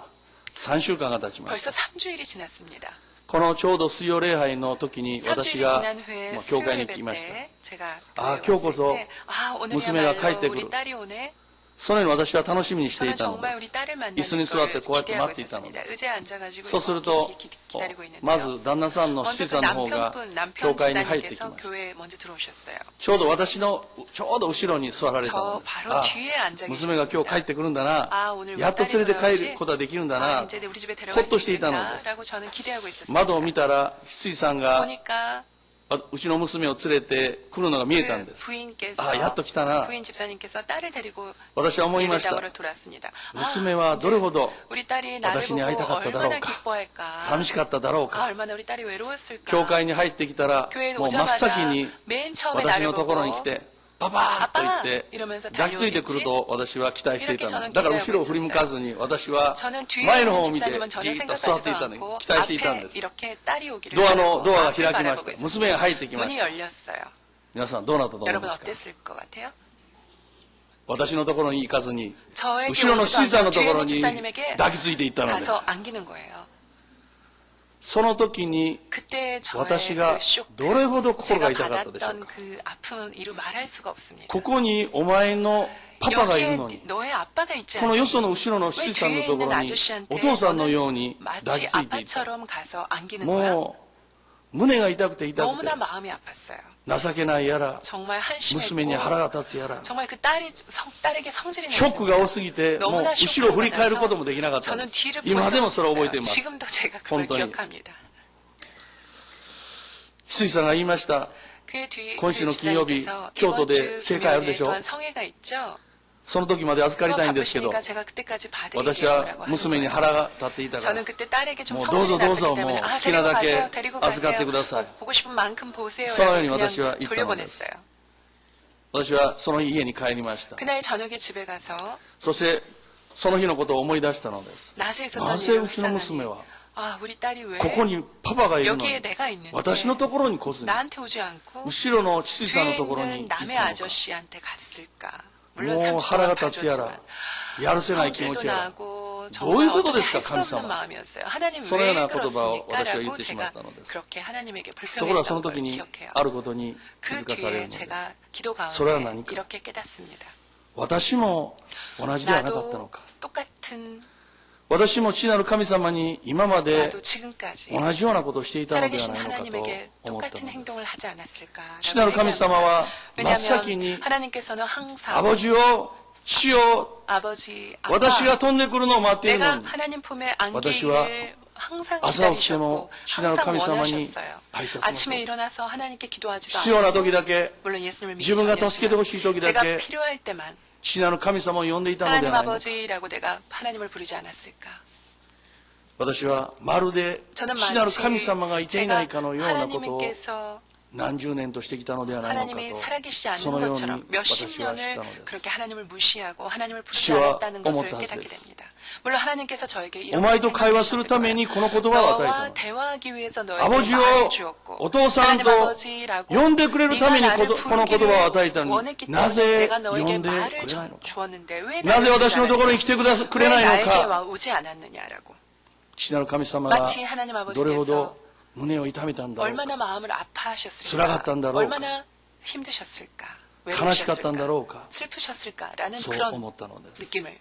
3週間が経ちまし 벌써 た。 3주일이 지났습니다. このちょうど水曜礼拝の時に私 3주일이 が 지난 후에 教会に 수요예배 来ました。 때 제가 아, 교회에 교회에서 왔을 때, 아,娘が帰ってくる。 오늘이야말로 우리 딸이 오네. そのように私は楽しみにしてい 저는 たので 정말 우리 す。 딸을 만나는 椅子に座って 걸 こうやって 기대하고 待っていたの 있었습니다. です。 의자에 앉아가지고 そうすると 이렇게 기다리고 있는데요. まず旦那さんの 먼저 七 그 さんの方が 남편 教会に入ってき 집사님께서 ました。 교회에 먼저 들어오셨어요. ちょうど私のちょうど後ろに座られたの 저 です。 바로 あ、 뒤에 앉아 娘が今日帰ってくるんだ 아 な。 오늘 やっと連れて帰ることができるんだ 아 な。 이제 우리 집에 ほ 데려갈 っと 수 していたのです。 있겠다라고 저는 기대하고 있었습니다. 窓を見たら、翡翠さんが 보니까 うちの娘を連れて来るのが見えたん 그 です。 부인께서 あ、やっと来たな。 부인 집사님께서 딸을 데리고 私は思いました。 예배당으로 돌아왔습니다. 娘はどれほど 우리 딸이 나를 私に会いたか 보고 っただろう 얼마나 か。 기뻐할까. 寂しかっただろう 아, か。 얼마나 우리 딸이 외로웠을까. 教会に入ってきたら、 교회에 もう真っ 오자마자 先に 맨 처음에 私 나를 のところに 보고 来て、パパーと言って 이러면서 抱きついてくると私は期待していたの。だから後ろを振り向かずに私は 저는 뒤에 前の 있는 方を見て 집사님은 じ 전혀 ーっと座っていた 생각하지도 のに 않고 期待していたんで 앞에 す。 이렇게 딸이 오기를 ドア 바라고 が 앞을 開きま 바라보고 した。 있었습니다. 娘が入ってきま 문이 した。 열렸어요. 皆さんどうなったと思い 여러분 ますか？ 어땠을 것 같아요? 私のところに行かずに 저에게 後ろの 오지도 シーサー 않고 のと 뒤에 ころ 있는 に 집사님에게 抱きついていったのです。 가서 안기는 거예요. その時に 그때 저의 私が 그 쇼크, どれほど心が 제가 痛かったでしょう 받았던 か。 그 아픔은 이루 말할 수가 없습니다. ここにお前のパパがいるの 여기에 に 너의 아빠가 있지 この 않니? よその後ろの 왜 シーさんの 뒤에 とこ 있는 ろに 아저씨한테 お父さんのよう 너는 に抱 마치 きついていた。 아빠처럼 가서 안기는 거야? もう胸が痛くて痛くて 너무나 마음이 아팠어요. 情けないやら 정말 娘に 한심했고 腹が立つやら 정말 그 딸에게 성질이 ショックが多 났습니다. すぎてもう 너무나 後ろを振り返る 쇼크를 こともできなかったん 저는 です。 뒤를 今で 보지도 もそれを覚えてい 못했어요. ます。 지금도 제가 그걸 本当に 기억합니다. 翡翠さんが言いました。 그 뒤, 今週の金曜日 집사님께서 京都 이번 で 주 聖会あるでしょ。 금요일에 또한 성회가 있죠. その時まで預かりたいんですけど 바쁘시니까 제가 그때까지 私 봐드릴게요 は 라고 하는 娘に 거예요. 腹が立っていたから 저는 그때 딸에게 좀 もうどう 성질이 ぞどうぞ 났기 때문에 もう 아 好きな 데리고 だけ 가세요. 데리고 預かってくだ 가세요. さい。 보고 싶은 만큼 보세요. そのように 라고 私は 그냥 言ったのです。 돌려보냈어요. 私はその家に帰りました。 그날 저녁에 집에 가서 そしてその日のことを思い出したのです。 낮에 있었던 なぜ 일을 うちの娘は 아 우리 딸이 왜 ここにパパがいるの 여기에 に 내가 있는데 私のところに来ずに 나한테 오지 않고 後ろの父さん 뒤에 のところに 있는 行った 남의 のか。 아저씨한테 갔을까? 물론 もう 상처가 腹が立つやら 가졌지만 やるせない気持 성질도 ちやら 나고 どういう 정말 ことで 어떻게 すか 할 수 神 없는 様。 마음이었어요. 하나님 そのよう 왜 な言葉を私は言っ 그렇습니까? てしま 라고 ったのです。 그렇게 하나님에게 ところがその 불평했던 걸 時に 기억해요. あることに気 그 づかされる 뒤에 のです。 제가 기도 それは 가운데 何か。 이렇게 깨닫습니다. 私も同じではなかったの 나도 か。 똑같은 私も父なる神様に今まで 나도 지금까지 同じようなことをしていたのでは 살아계신 ないのかと 하나님에게 思ったの 똑같은 です。 행동을 하지 않았을까? 父なる神様は真っ先 왜냐하면 に 하나님께서는 항상 アボジよ、父よ、 아버지, 아빠, 私が飛んでくるのを待っているの 내가 に 하나님 품에 私は 안기를 항상 朝起きても 기다리셨고 父なる 항상 神様に 원하셨어요. 挨拶します。 아침에 일어나서 하나님께 기도하지도 必要な 않고 時だけ 물론 예수님을 믿기 自分が助けてほしい時だ 전이었지만 け 제가 필요할 때만 父なる神様を呼んでいたので 하나님 はないのか。 아버지라고 내가 하나님을 부르지 않았을까? 私はまるで 저는 父なる 마치 神様がいていな 제가 いかのようなことを 하나님께서 何十年としてきたのではないの 하나님이 か 살아계시지 と、そ 않는 のように 것처럼 몇십 私は知った 년을 のです。 그렇게 하나님을 무시하고 하나님을 부르지父は 않았다는 것을思ったはず 깨닫게 です 됩니다. 물론 하나님께서 저에게 お 이렇게 前と会話するためにこの言葉を与えた 너와 の。 대화하기 위해서 너에게 アボジ 말을 を 주었고 お父さん 하나님 と 아버지라고 呼んでくれるために 네가 こ 나를 の言葉を与えた 부르기를 のに 원했기 な 때문에 ぜ 내가 呼 너에게 んでく 말을 れないのか。 주었는데 왜 なぜ 나를 私のところに来てくれ 왜 ないの 나에게 か。 오지 않았느냐라고 父なる神様が 마치 하나님 どれほど 아버지께서 胸を痛めたんだろう 얼마나 か。 마음을 아파하셨을까? 쓰라갔단다로우까. 얼마나 힘드셨을까? 悲しかったんだろう 외로우셨을까? か。 슬프셨을까라는 そう 그런 思ったのです。 느낌을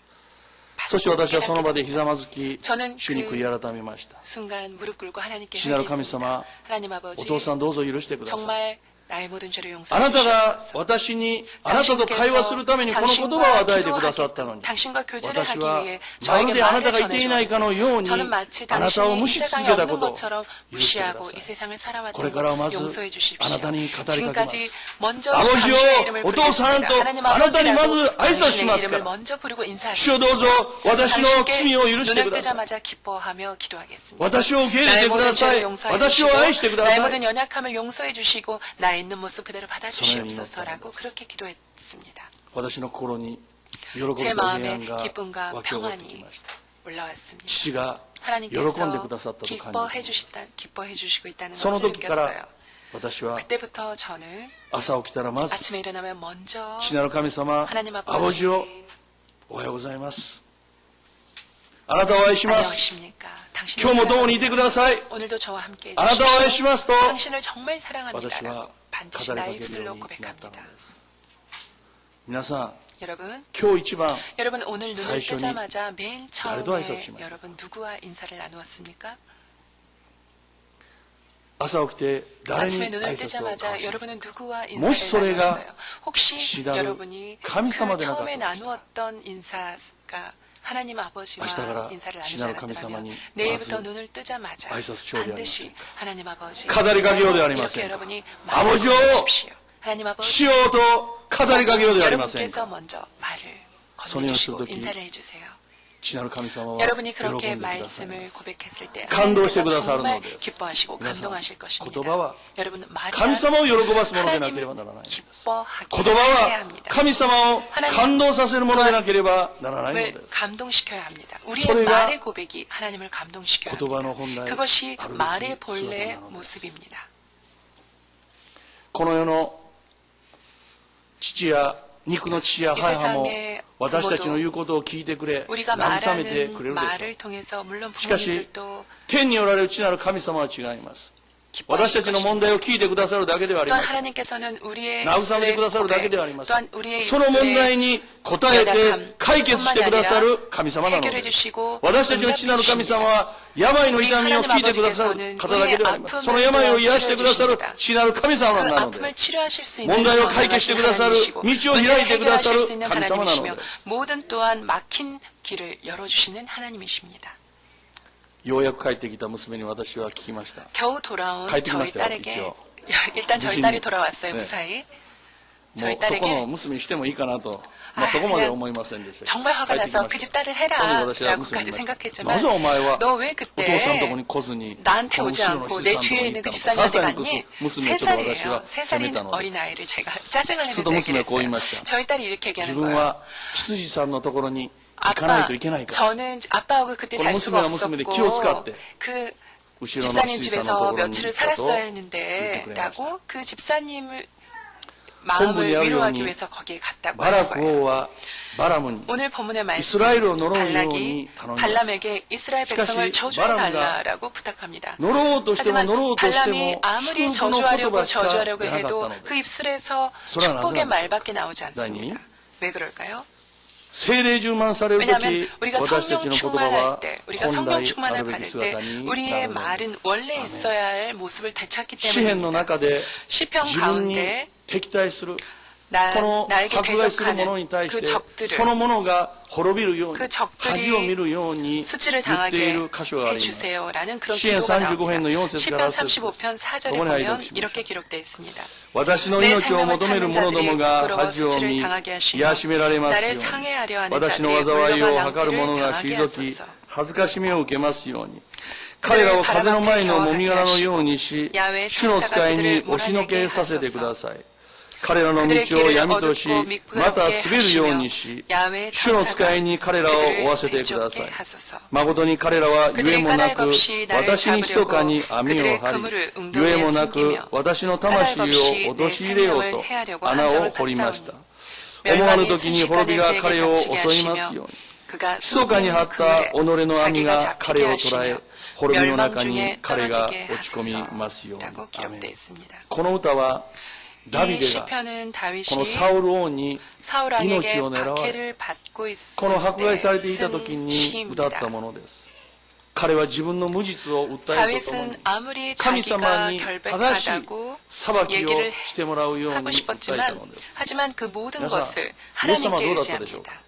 そして私はその場で 깨닫게 ひざ 됩니다. まずき、 저는 主に悔い改めました。 순간 무릎 꿇고 하나님께 父なる神様 회개했습니다. 하나님 お 아버지 父さんどうぞ許してください。 정말 나의 모든 죄를 あ 용서해 なたが 주시옵소서. 私に、あなたと会話するためにこの言葉を与えてくださったのに、 당신과 교제를 私 하기 は 위해 まる 저에게 であなた 말을 がいていないかのように、 전해주었습니다. 저는 마치 あなたを 당신이 無 이 視し 세상에 続けた 없는 ことを 것처럼 許してくだ 무시하고 さ 이 い。 세상을 これか 살아왔던 らま 것 ず 용서해 あ 주십시오. なたに語りかけます。 지금까지 먼저 アボジ 당신의 이름을 よ、お父さん 부르겠습니다. と 하나님 あなたにまず 아버지라고 挨拶し 당신의 ますか 이름을 ら。 먼저 부르고 主よどうぞ 인사하겠습니다. 私の罪を許 당신께 してく 눈을 ださい。 뜨자마자 기뻐하며 기도하겠습니다. 私を受け入れ 나의 てくだ 모든 さ 죄를 い。 용서해 私を 주시고 愛してくだ 나의 さい。 모든 연약함을 용서해 주시고 나의 있는 모습 그대로 소나의 받아주시옵소서라고 그렇게 기도했습니다. 私の心に喜びと 제 平 마음에 安が 기쁨과 湧き起こってき 평안이 ました。 올라왔습니다. 父が喜んで 하나님께서 くださったと感じ 기뻐해 주시고 있다는 その 것을 時から 느꼈어요. 私は 그때부터 저는 朝起きたらまず 아침에 일어나면 먼저 父なる神様 하나님 アボジを 아버지 おはようございますあなたを愛します。 안녕하십니까? 今日も共にいてください。 오늘도 저와 함께 あなたを愛し 해주십시오. ますと、 당신을 정말 私 사랑합니다라고 は語 반드시 りか 나의 けるよ 입술로 うになったの 고백합니다. です。皆さん、 여러분, 今日一番、 여러분 오늘 눈을 사이션이 뜨자마자 맨 나에도 처음에 하셨습니다. 여러분 누구와 인사를 나누었습니까? 朝起きて誰に 아침에 挨 눈을 拶を交 뜨자마자 わしました 여러분은 누구와 혹시 인사를 소리가 나누었어요? 혹시 시다는 여러분이 그 감사마 처음에 되나 나누었던 인사가 하나님 아버지와 아시다가라 인사를 나누지 시다는 않았다면 감사마니 내일부터 마즈 눈을 뜨자마자 아이서스 조리하는 반드시 하나님 아버지 語りかけようではありま 이렇게 せんか 여러분이 아버지요! 말하십시오. 하나님 し 아버지 ようと語りかけようではありません 여러분께서 か。 먼저 말을 소리를 건네주시고 쓸時 인사를 해주세요. 父なる神様は 여러분이 喜んで 그렇게 くださいま 말씀을 す。 고백했을 때 감동して 하나님께서 くださる 정말 のです。 기뻐하시고 皆さん、 감동하실 것입니다. 言葉は 여러분 말이 神様を喜ばすものでなければならないのです。 기뻐하게 言葉 해야 は 합니다. 神様を感動させるものでなければならないので 을 す。 감동시켜야 합니다. 우리의 소리가 말의 고백이 하나님을 감동시켜야言葉の 합니다. 本来 그것이あるべき 말의 姿 본래의 なのです。 모습입니다. この世の父や肉の父や母も私たちの言うことを聞いてくれ、 우리가 慰めて 말하는 くれるでしょう。 말을 통해서 물론 しかし 부모님들도 天におられる父なる神様は違います。私た 기뻐하실 ちの問 것입니다. 題を聞いてくださるだけではあり 또한 ません。 하나님께서는 우리의 慰めてくださるだけ 입술의 ではありませ 또한 ん。 우리의 その問題 입술의 に答えて解決してくださる神様なの 해결해 です。 주시고 私たちの父なる神様は病の痛みを聞いてくださる方だけではありません。その病を癒してくださる父なる神様 그 なので 아픔을 す。 치료하실 수 있는 問題を解決してくださる 하나님이시고 道を 문제를 開いてくださ 해결하실 る 수 있는 神様なの 하나님이시며 です。 모든 또한 막힌 길을 열어주시는 하나님이십니다. ようやく帰ってきた娘に私は聞きました。 겨우 돌아온帰ってきま 저희 したよ、 딸에게 一応。 일단 저희 무신이- 딸이 돌아왔어요. 네. 무사히. も 저희 うそこの 딸에게 娘にしてもいいかなと、 아 そこまでは思いませんでした。 정말 화가 帰ってきま 나서 그 し 집 た。 딸을 それで 해라 私は娘に 라고까지 言いました。 생각했지만 なぜお前は 너 왜 お父さんのとこ 그때 に来ずに、 나한테 この 오지 後ろの 않고 羊 내 さんのとこ 뒤에 に 있는 行 그 ったのか。 집사님한테 3歳の 갔니? 娘をちょっと私 3살이에요. は責め 3살인 たのです。 어린아이를 제가 짜증을 내면서 그래서 얘기를娘はこう言い 했어요. ました。 저희 딸이 이렇게 自 얘기하는 分 거예요. は羊さんのところに行かない 아빠, といけないから。 저는 아빠하고 그때 잘 수가 그럼 무슨 없었고 기호使って 그 後ろの 집사님 羊さんの 집에서 ところに 며칠을 行ったと 살았어야 言って 했는데 くれました。 라고 그 집사님을 본문에 마음을 나오는 위로하기ように 위해서 거기에 갔다고 バラ 하는 ク 거예요. 王はバラムに 오늘 본문의 말씀 이스라엘을呪うように발락이頼みます。 발람에게 이스라엘 백성을 시카시 저주해 발람가 달라라고 부탁합니다. 呪おうとしても 하지만 呪おうとして 발람이 も 아무리 祝福の言 저주하려고 葉しか出 저주하려고 なかった 해도 ので 그 す。 입술에서それはなぜ 축복의 なんでしょうか。 말밖에 나오지 않습니다. 왜 그럴까요? 聖霊充満されると 왜냐하면 き、 우리가 私た 성령 ちの言葉 충만할 は 때, 우리가 本 성령 来あ 충만을 るべき 받을 姿 때 に 우리의 なるので 말은 す。 원래 アメン 있어야 할 모습을 되찾기 詩篇の 때문입니다. 中で 시편 自分に 가운데 敵対するこの 나에게 迫害する者に 대적하는 対し 그 てそ 적들을 の者が滅びるように 그 적들이 恥を見るように 수치를 言ってい 당하게 る箇所があります。 해주세요라는 그런 시편 기도가 35編の 나옵니다. 4節から 시편 8節 35편 4절에共に拝読 보면 しましょう。 이렇게 기록되어 있습니다. 私の命を求める者どもが恥を見 부끄러워 수치를 당하게 하시며 癒しめられますよ 나를 うに 상해하려 하는 私の 자들의 災いを 물러간 図る者 낭비를 が 당하게 退 하소서. き恥ずかしみを受けますように彼らを風の前のもみ殻のようにし主の使いに押しのけさせてください彼らの道を闇としまた滑るようにし主の使いに彼らを追わせてください誠に彼らはゆえもなく私に密かに網を張りゆえもなく私の魂を陥れようと穴を掘りました思わぬ時に滅びが彼を襲いますように密かに張った己の網が彼を捕らえ滅びの中に彼が落ち込みますようにアメンこの歌はダビデが 시편은 この 다윗이 サウル王に 사울 왕에게 命を狙われ 박해를 받고 있을 この迫害されて 때 いた時 쓴 に歌った 시입니다. ものです彼は自分の無実を訴えるとともに 다윗은 아무리 神様 자기가 に正しい 결백하다고 裁きを 얘기를 してもらうように 하고 訴えた 싶었지만 のです 하지만 그 모든 여러분, 것을 예수님은 하나님께 어떻다 의지합니다.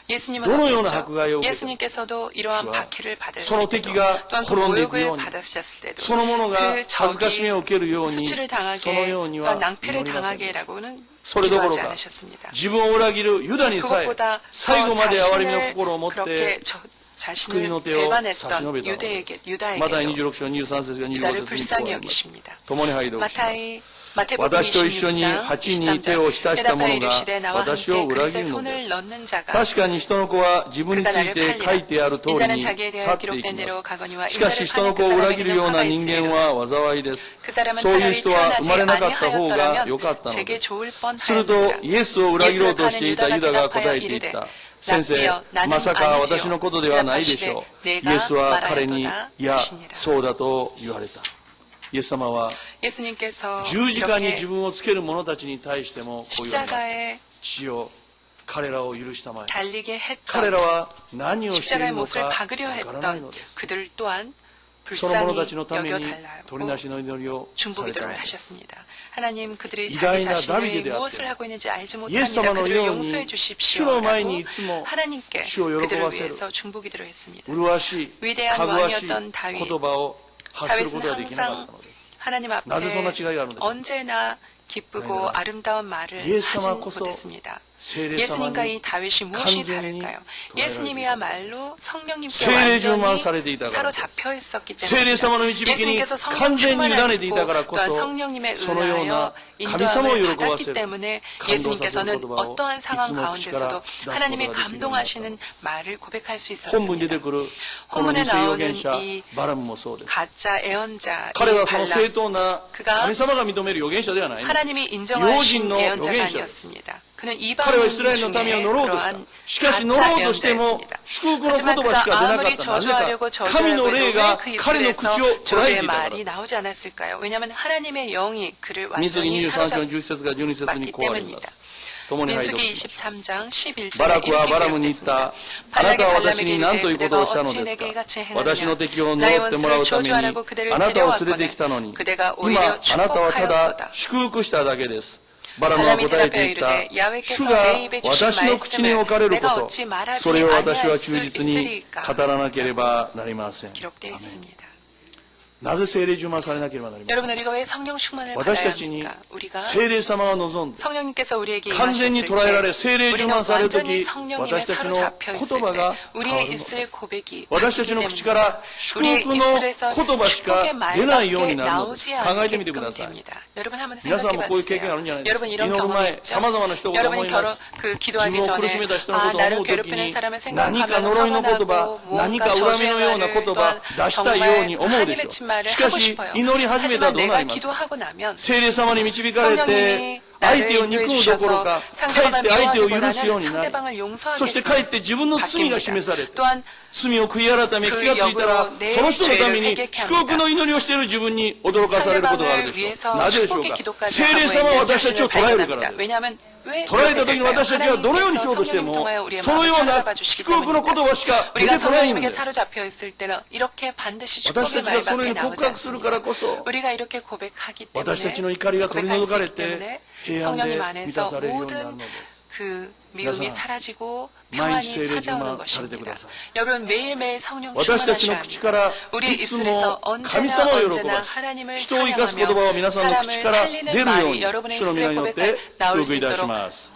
예수님은 どのような 어땠죠?迫害を受けて 예수님께서도 이러한 主は 박해를 その 받았을 때도 敵が 또한 그 滅んでいくよう 모욕을 に 받으셨을 때도 その者が 그 恥ずかしめを 적이 受けるように 수치를 そのよう 당하게 に 또한 は 낭패를 祈りません 당하게라고는 それどころ 기도하지 か 않으셨습니다. 自分を裏切るユダにさえ 그것보다 最後まで憐れみの 자신을 心を持って 그렇게 救いの 자신을 手を差し伸べ 배반했던 たのです 유다에게도 マタイ26章23節が25 유다를 節にこう 불쌍히 あります 여기십니다. 共に拝読します 마태복음 私と一緒に 26장 鉢に手を浸した者が 대답하여 이르시되 나와 私を 함께 裏 그릇에 切るので 손을 す 넣는 자가 確かに人の子は自分につ 그가 い 나를 て書 팔리라 いてある通り 인자는 に 자기에 去 대하여 ってい 기록된 き 대로 ます 가거니와 しかし 인자를 人の 파는 子 그 を裏切るような 사람에게는 人 화가 間 있으리라 は災いです 그 사람은 そういう 차라리 人は生まれなかった方が 태어나지 良かったの 제게 です 좋을 すると 뻔하였느니라 イエスを裏切ろうとしていたユダが 예수를 答え 파는 ていっ 유다가 た先生、まさか私のことではないでしょう。イエスは彼に、いや、そうだと言われた。イエス様は十字架に自分をつける者たちに対してもこう言われます。父よ、彼らを許したまえ。彼らは何をしているのかわからないのです。その者たちのために取りなしの祈りをされたのです。 하나님 그들이 이다이나 자기 자신이 다비데 무엇을 하고 있는지 알지 예수 못합니다.様の 그들을 ように 용서해 主 주십시오. の前に 라고 いつも 하나님께 主を喜ば 그들을 せる 위해서 중보기도를 했습니다. 麗しい 위대한 かぐわしい 왕이었던 다윗. 言葉を発することができなか 다윗은 ったのです。 하나님 나ぜそんな 앞에 違いがあるのでしょう。 언제나 기쁘고 아름다운 말을 하지 못했습니다. 예수님과 이 다윗이 무엇이 다를까요? 예수님이야말로 성령님께 완전히 사로잡혀 있었기 때문에 예수님께서 성령 충만을 입고 또한 성령님에 의하여 인도함을 받았기 때문에 예수님께서는 어떠한 상황 가운데서도 하나님이 감동하시는 말을 고백할 수 있었습니다. 본문에 나오는 이 가짜 예언자 이 발람, 그가 하나님이 인정하신 예언자가 아니었습니다. 그는 이방인 중에 그러한 가짜 예언자였습니다. 하지만 그가 아무리 저주하려고 저주하려고 해도 왜 그 입술에서 저주의 말이 나오지 않았을까요? 왜냐하면 하나님의 영이 그를 완전히 사로잡았기 때문입니다. 민수기 23장 11절에 이렇게 기록됐습니다. 발락이 발람에게 이르되 그대가 어찌 내게 이같이 행하느냐 나의 원수를 저주하라고 그대를 데려왔거늘 그대가 오히려 축복하였도다. 발람이 대답하여 이르되 야훼께서 내 입에 주신 말씀을 내가 어찌 말하지 아니할 수 있으리까 기록되어 있습니다. なぜ聖霊充満されなければなりません。 여러분 우리가 왜 성령 충만을 받아야 私たちに 합니까? 우리가 聖霊様が望んで 성령님께서 우리에게 完全に 임하셨을 捉えられ 때 聖霊充 우리는 満されると 완전히 き 성령님에 私たちの 사로잡혀 言 있을 葉 때 が 우리의 입술의 고백이 私たち 바뀌기 の口から 때문입니다. 祝 우리의 福の 입술에서 言葉しか 축복의 出ないよう 말밖에 になるのです 나오지 考えてみてく 않게끔 ださい。 됩니다. 여러분 한번 皆さん 생각해 もこういう経験あるんじゃないです 봐주세요. か。 여러분 祈 이런 る 경험이 前、 있죠? 様々な人が思 여러분이 います。 기도하기 自分を苦し 전에 めた人のこ 아 とを 나를 思うとき 괴롭히는 に 사람을 何か 생각하면 呪いの 화가 言葉 나고 何 무언가 か恨み 저주의 のような 말을 言葉 또한 出したいように 정말 思うでしょ 한이맺힌 말을 う。しか 하고 し 싶어요. 祈り始めたら 하지만 どうな 내가 りますか。 기도하고 나면 聖霊様に導かれて 성령님이 相手を 나를 憎 인도해 むどころ 주셔서 かかえ 상대방을 って相手を許すよう 미워하기보다는 になり 상대방을 そして 용서하게 かえって自分の罪が示されて 또한 罪を悔い改め気がついたら 그 その人のため 죄를 に 회개케 祝福の祈りをしている自分に驚かされることがあるでしょう。なぜでしょう 축복의 か。 기도까지 聖霊 하고 様は 있는 私たちを 자신을 捉えるから 발견합니다. です。 왜냐하면 왜 捉えた時に私たちがどのようにしようとしても 하나님께서 そのような 성령님께서 祝福の言葉しか出 우리가 てこないん 성령님에게 です。 사로잡혀 있을 때는 이렇게 반드시 私 축복의 たちがそのよう 말밖에 に告 나오지 白するから 않습니다. こそ 우리가 이렇게 고백하기 私たち 때문에 の怒りが取り 고백할 除 수 かれ 있기 て 때문에 平安で 성령님 満た 안에서 されるようになる 모든 のです。 그 미움이 사라지고 毎日 평안이 聖霊充 찾아오는 満されてく 것입니다. ださい。 여러분 매일매일 성령 私たちの 충만하셔야 口か 합니다. ら 우리 いつ 입술에서 も神様 언제나 を喜 언제나 ばし 하나님을 人を生かす言葉を皆さんの口 찬양하며 から 사람을 出るよう 살리는 말이 に 여러분의 主の皆 입술에 によって 고백할 나올 祝 수 福いたし 있도록 ます。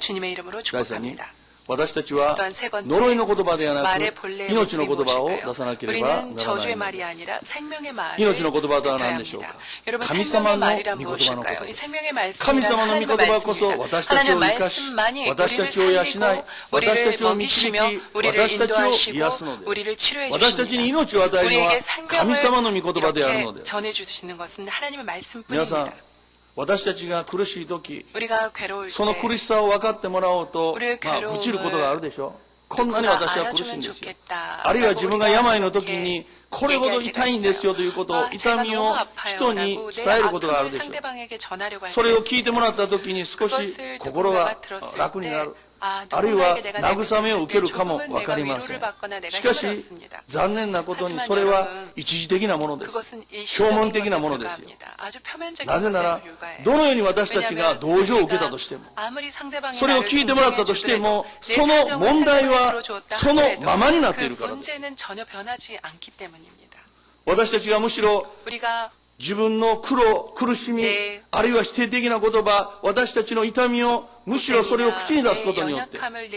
주님의 이름으로 第三に 축복합니다. 私たちは 또한 세 번째, 呪いの言葉ではな 말의 く 본래의 命の 모습이 言葉を 무엇일까요? 出さなければならない 우리는 の 저주의 で 말이 す。 아니라 생명의 말을 命の言葉とは 뱉어야 何でしょうか。 합니다. 여러분 神 생명의 様の 말이란 御言葉のこと 무엇일까요? で 이 す。 생명의 神 말씀이란 様の御 하나님의 言葉こそ 말씀입니다. 私たちを 하나님의 生かし、 말씀만이 私た 우리를 ちを養い、 살리고 私た 우리를 ちを導き、 먹이시며 우리를 私たちを 인도하시고 癒すのです。 우리를 치료해 私たちに 주십니다. 命を与えるのは 우리에게 神様の 생명을 御言葉であるの 이렇게 です。 전해주시는 것은 하나님의 皆さん 말씀뿐입니다. 私たちが苦しい時 우리가 괴로울 その 때 苦しさを分かってもらおうと、 우리의 愚痴ることがあるでしょう。こんなに 누구나 私は苦しいん 알아주면 ですよ。 좋겠다. あるいは自分が 라고 病の 우리가 時に 이렇게 これほど 얘기할 痛いんですよということを 때가 痛 있어요. みを 제가 人 너무 に 아파요. 伝えることがある 내 でしょう。 상대방에게 전하려고 할 それを 때가 聞いてもらった時に少し 그것을 心 누군가가 が 들었을 楽になる。 때 아, あるいは 누군가에게 내가 慰めを受けるかも 조금은 分かり 내가 ませ 위로를 ん。 받거나 내가 しか 힘을 し 얻습니다. 残念なことに 하지만 それは 여러분, 一時的なものです。 그것은 表 일시적인 面的な 것에 ものですよ。 불과합니다. 아주 표면적인 なぜな 것에 ら 불과해요. どのように私たちが 왜냐하면 同情を受けた 우리가 としても 아무리 상대방이 それを 나를 聞いてもらったとしても 존중해 そ 주더라도 の 내 사정을 問題 상대방이 は 들어줬다 その 하더라도 ままになってい 그 るからです。 문제는 전혀 변하지 않기 때문입니다. 私たちがむしろ 우리가 自分の苦しみ、ねあるいは否定的な言葉、私たちの痛みを、むしろそれを口に出すことによって、 연약함을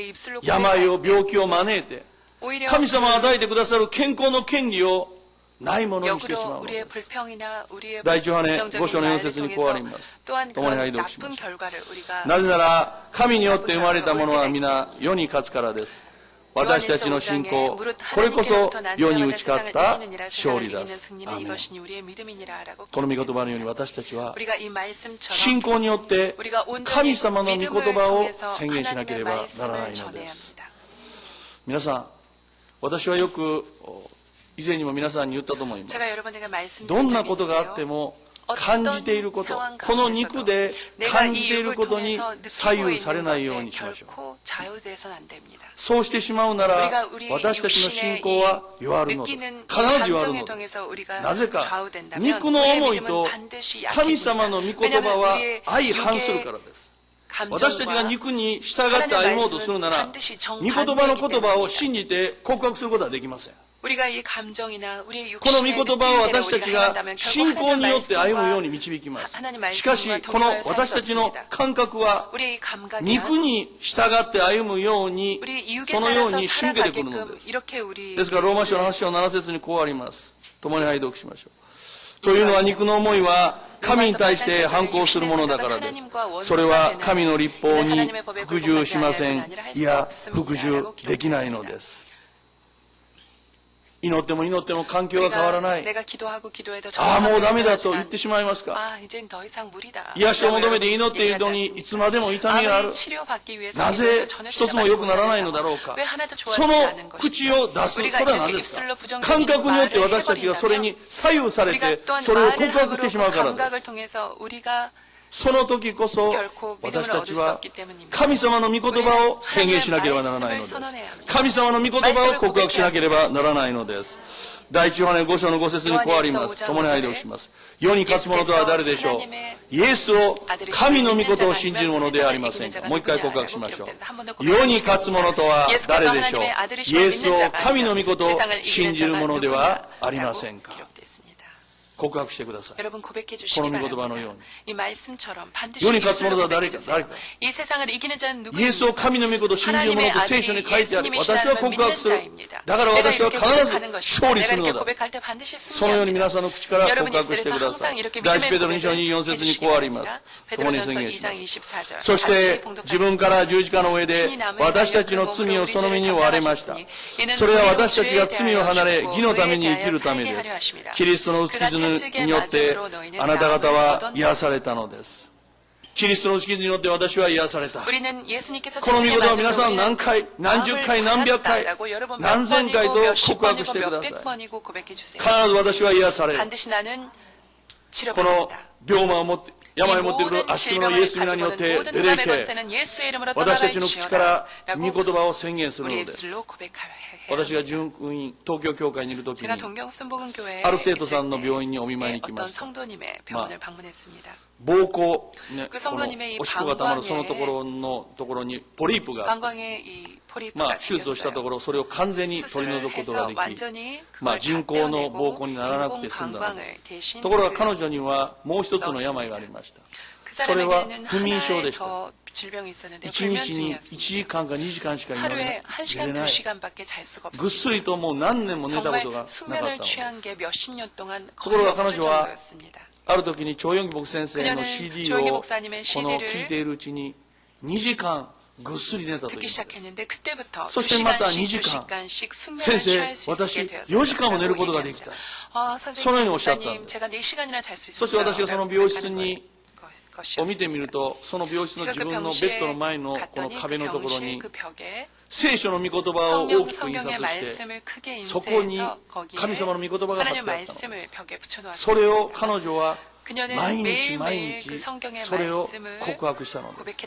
病を、病気を招いて、 오히려 神様が与えてくださる健康の権利をないものにしてしま 역으로 うので 우리의 す。 불평이나 우리의 第一ヨハネ5 부정적인 章の4 말을 節にこうあ 통해서 ります。 또한 共に 그런 拝読しま 나쁜 す。 결과를 우리가 なぜなら、神によって生まれたものは皆世に勝つからです。私たちの信仰、これこそ世に打ち勝った勝利です。アーメン。この御言葉のように私たちは、信仰によって神様の御言葉を宣言しなければならないのです。皆さん、私はよく以前にも皆さんに言ったと思います。 제가 여러분에게 말씀드린 どんな 적이 ことがあって 있는데요. も感じていること、この肉で感じていることに左右されないようにしましょう。 결코 좌우돼서는 안 됩니다. そうしてしまうなら、私たちの信仰は弱るのです。 느끼는 이 必ず弱る 감정에 のです。 통해서 우리가 なぜか、 좌우된다면 肉の 우리의 思い 믿음은 と 반드시 神様の御 약해집니다. 言葉 왜냐하면 は 우리의 相反するから 육의 です。私たちが 감정과 肉に従って歩もうとするなら、御言葉の言葉を信じて告白することはできません。 우리가 이 감정이나 우리의 この御 육신의 言葉を 느낌대로 私た 우리가 ちが 행한다면 信 결국 仰によって 하나님의 歩むよう 말씀과 に導きます。 하나님의 しかし、 말씀과 この 동행할 수 私たちの 없습니다. 感覚は 우리의 감각이야 肉に従って歩むように 우리 육에 そのよう 따라서 に仕向けてくるの 살아가게끔 です。 이렇게 우리 ですから、ローマ書の8章7節にこうあります。共に拝読しましょう。というのは肉の思いは神に対して反抗するものだからです。それは神の律法に服従しません。いや、服従できないのです。祈っても祈っても環境は変わらない。 내가 기도하고 기도해도 ああ、もうダメだと 하지만 言ってしまいますか。 아, 이젠 더 이상 무리다. 癒しを求めて祈っているのにいつまでも痛みがある。 아무리 치료받기 위해서 なぜ一つも良くならないのだろうか。 왜 하나도 そ 좋아지지 の 않은 口 것일까? を出す、それ 우리가 は何 이렇게 ですか。 입술로 부정적인 感覚によって私たちが 말을 それに左右され 우리가 て 또한 それを告 말을 白してしまう 함으로 から 그 で 감각을 す。 통해서 우리가 その時こそ 결코 私 믿음을 た 얻을 ち 수 は 없기 때문입니다. 神様の御言葉を宣言しなければならないのです。 말씀을 선언해야 합니다. 神様の御言葉を告白しなければならないのです。第一ヨハネ5章の5節にこうあります。共に拝読します。世に勝つ者とは誰でしょう。イエスを神の御事を信じる者ではありませんか。もう一回告白しましょう。世に勝つ者とは誰でしょう。イエスを神の御事を信じる者ではありませんか。告白してください。 여러분 고백해 こ 주시기 の御言葉の 바랍니다. ように。 이 말씀처럼 반드시 世に勝つ 입술로 者とは誰 고백해 か、 주세요. 誰か。 이 세상을 이기는 자는 イエスを 누구입니까? 神の御事を信じる者と聖書に書いてある。私は告白する。だから私は必ず勝利するのだ。そのように皆さんの口から告白してください。第一ペテロ2章24節にこうあります。共に宣言します。そして自分から十字架の上で私たちの罪をその身に負われました。それは私たちが罪を離れ義のために生きるためです。キリストの打ち傷によってあなた方は癒されたのです。キリストの打ち傷によって私は癒された。この御言葉を皆さん何回、何十回、何百回、何千回と告白してください。必ず私は癒される。この病魔を持って、病を持っている足首のイエス皆によって出ていけ、私たちの口から御言葉を宣言するのです。私が純福音東京教会にいるときに、ある生徒さんの病院にお見舞いに行きました。膀胱、ね、このおしっこがたまるそのところにポリープがあって、手術をしたところそれを完全に取り除くことができ、人工の膀胱にならなくて済んだのです。ところが彼女にはもう一つの病がありました。それは不眠症でした。1日に1時間か2時間しか寝れない。ぐっすりともう何年も寝たことがなかったのです。ところが彼女はある時に張영기牧先生の CD をこの聞いているうちに2時間ぐっすり寝たという。そしてまた2時間、先生、私4時間も寝ることができた。そのようにおっしゃったんです。そして私がその病室を見てみると、その病室の自分のベッドの前のこの壁のところに聖書の御言葉を大きく印刷して、そこに神様の御言葉が貼ってあったのです。それを彼女は毎日毎日それを告白したのです。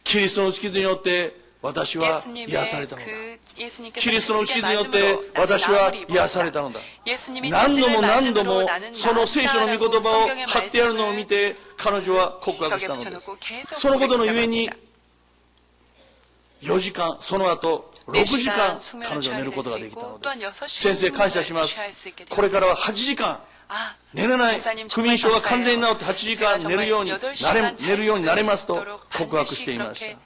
キリストの打ち傷によって私は癒されたのだ。キリストの打ち傷によって私は癒されたのだ。何度も何度もその聖書の御言葉を貼ってあるのを見て彼女は告白したのです。そのことのゆえに4時間、その後6時間彼女は寝ることができたのです。先生感謝します。これからは8時間寝れない、不眠症が完全に治って8時間寝るようになれますと告白していました。